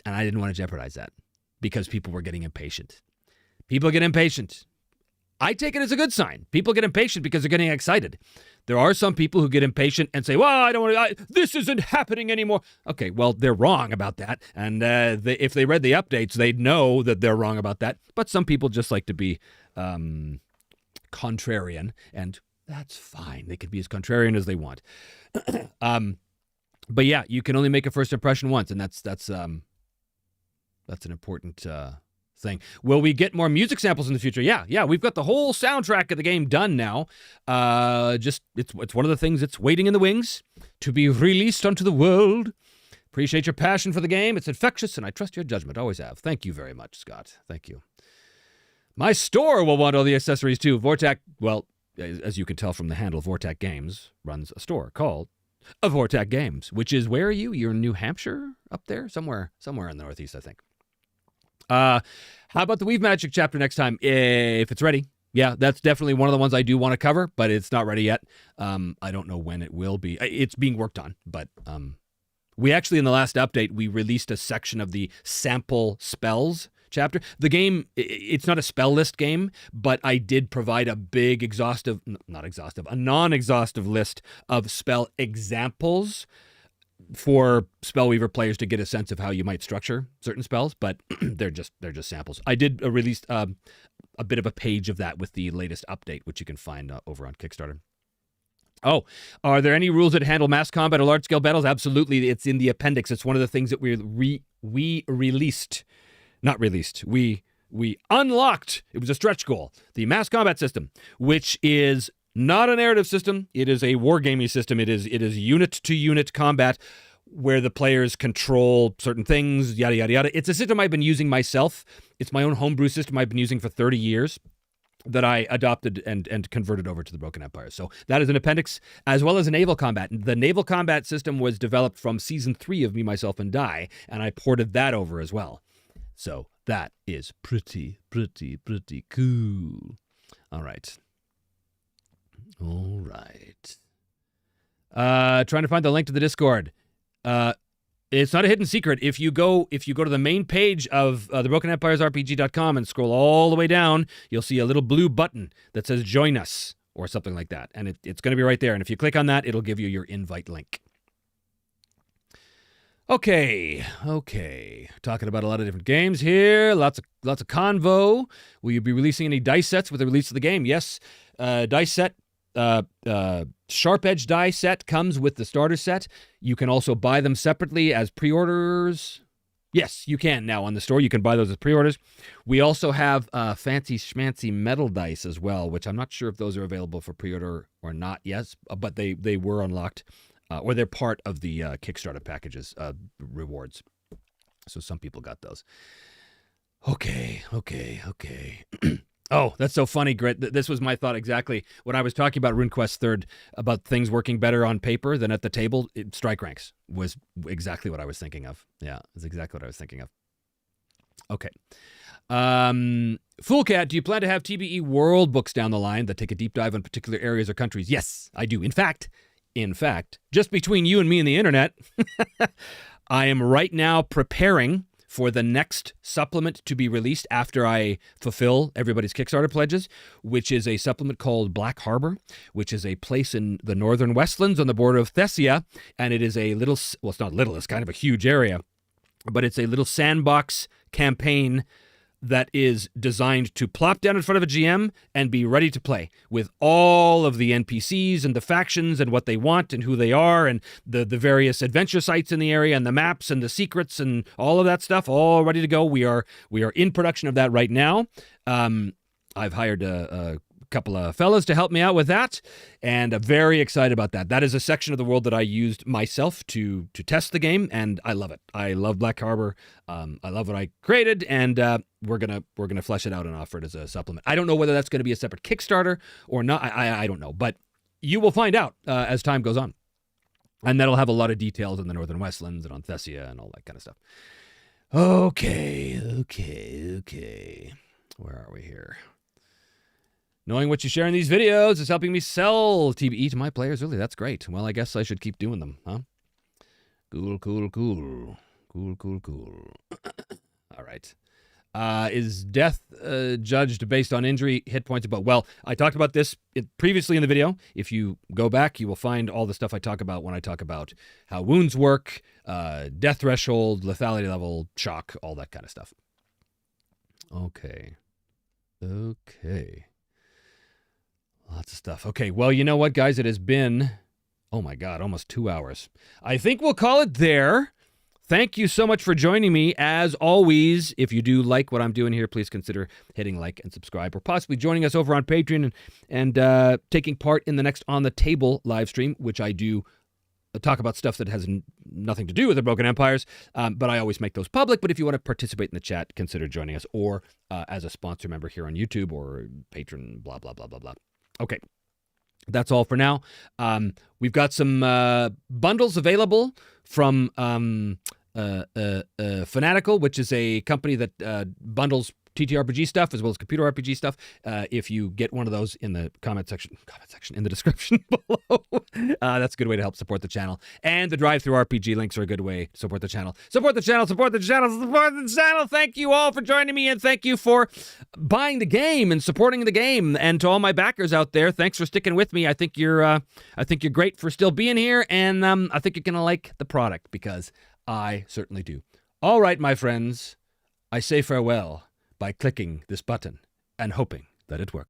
And I didn't want to jeopardize that because people were getting impatient. People get impatient. I take it as a good sign. People get impatient because they're getting excited. There are some people who get impatient and say, well, I don't want to, this isn't happening anymore. Okay, well, they're wrong about that. And if they read the updates, they'd know that they're wrong about that. But some people just like to be contrarian, and that's fine. They can be as contrarian as they want. But yeah, you can only make a first impression once, and that's an important thing. Will we get more music samples in the future? Yeah. We've got the whole soundtrack of the game done now. It's one of the things that's waiting in the wings to be released onto the world. Appreciate your passion for the game. It's infectious, and I trust your judgment. Always have. Thank you very much, Scott. Thank you. My store will want all the accessories too. Vortac, well, as you can tell from the handle, Vortac Games runs a store called Vortac Games, which is, where are you? You're in New Hampshire up there? Somewhere in the Northeast, I think. How about the Weave Magic chapter next time? If it's ready. Yeah, that's definitely one of the ones I do want to cover, but it's not ready yet. I don't know when it will be. It's being worked on, but we actually, in the last update, we released a section of the sample spells chapter. The game, it's not a spell list game, but I did provide a big a non-exhaustive list of spell examples for Spellweaver players to get a sense of how you might structure certain spells, but they're just samples. I did release a bit of a page of that with the latest update, which you can find over on Kickstarter. Oh, are there any rules that handle mass combat or large-scale battles? Absolutely. It's in the appendix. It's one of the things that we released. Not released. We unlocked. It was a stretch goal. The mass combat system, which is not a narrative system. It is a wargaming system. It is unit-to-unit combat where the players control certain things, yada, yada, yada. It's a system I've been using myself. It's my own homebrew system I've been using for 30 years that I adopted and converted over to the Broken Empire. So that is an appendix, as well as a naval combat. The naval combat system was developed from Season 3 of Me, Myself, and Die, and I ported that over as well. So that is pretty cool. All right. Trying to find the link to the Discord. It's not a hidden secret. If you go to the main page of the BrokenEmpiresRPG.com and scroll all the way down, you'll see a little blue button that says "Join Us" or something like that, and it's going to be right there. And if you click on that, it'll give you your invite link. Okay. Talking about a lot of different games here. Lots of convo. Will you be releasing any dice sets with the release of the game? Yes. Dice set. Sharp Edge die set comes with the starter set. You can also buy them separately as pre-orders. Yes, you can now on the store. You can buy those as pre-orders. We also have fancy schmancy metal dice as well, which I'm not sure if those are available for pre-order or not. Yes, but they were unlocked, or they're part of the Kickstarter packages rewards. So some people got those. Okay. Oh, that's so funny, Grit. This was my thought exactly. When I was talking about RuneQuest 3rd, about things working better on paper than at the table, strike ranks was exactly what I was thinking of. Yeah, it's exactly what I was thinking of. Okay. Foolcat, do you plan to have TBE world books down the line that take a deep dive on particular areas or countries? Yes, I do. In fact, just between you and me and the internet, I am right now preparing for the next supplement to be released after I fulfill everybody's Kickstarter pledges, which is a supplement called Black Harbor, which is a place in the northern Westlands on the border of Thessia, and it is a little, well, it's not little, it's kind of a huge area, but it's a little sandbox campaign that is designed to plop down in front of a GM and be ready to play with all of the NPCs and the factions and what they want and who they are and the various adventure sites in the area and the maps and the secrets and all of that stuff, all ready to go. We are in production of that right now. I've hired a couple of fellas to help me out with that, and I'm very excited about that. That is a section of the world that I used myself to test the game, and I love it. I love Black Harbor. I love what I created, and we're gonna flesh it out and offer it as a supplement. I don't know whether that's going to be a separate Kickstarter or not. I don't know, but you will find out as time goes on, and that'll have a lot of details on the Northern Westlands and on Thessia and all that kind of stuff. Okay. Where are we here? Knowing what you share in these videos is helping me sell TBE to my players. Really, that's great. Well, I guess I should keep doing them, huh? Cool. All right. Is death judged based on injury, hit points above? Well, I talked about this previously in the video. If you go back, you will find all the stuff I talk about when I talk about how wounds work, death threshold, lethality level, shock, all that kind of stuff. Okay. Lots of stuff. Okay, well, you know what, guys? It has been, oh my God, almost 2 hours. I think we'll call it there. Thank you so much for joining me. As always, if you do like what I'm doing here, please consider hitting like and subscribe, or possibly joining us over on Patreon and taking part in the next On the Table live stream, which I do talk about stuff that has nothing to do with the Broken Empires, but I always make those public. But if you want to participate in the chat, consider joining us, or as a sponsor member here on YouTube or patron, blah, blah, blah, blah, blah. Okay, that's all for now. We've got some bundles available from Fanatical, which is a company that bundles TTRPG stuff as well as computer RPG stuff. If you get one of those in the comment section in the description below, that's a good way to help support the channel. And the drive-through RPG links are a good way to support the channel. Support the channel. Thank you all for joining me, and thank you for buying the game and supporting the game. And to all my backers out there, thanks for sticking with me. I think you're great for still being here, and I think you're gonna like the product, because I certainly do. All right, my friends, I say farewell by clicking this button and hoping that it works.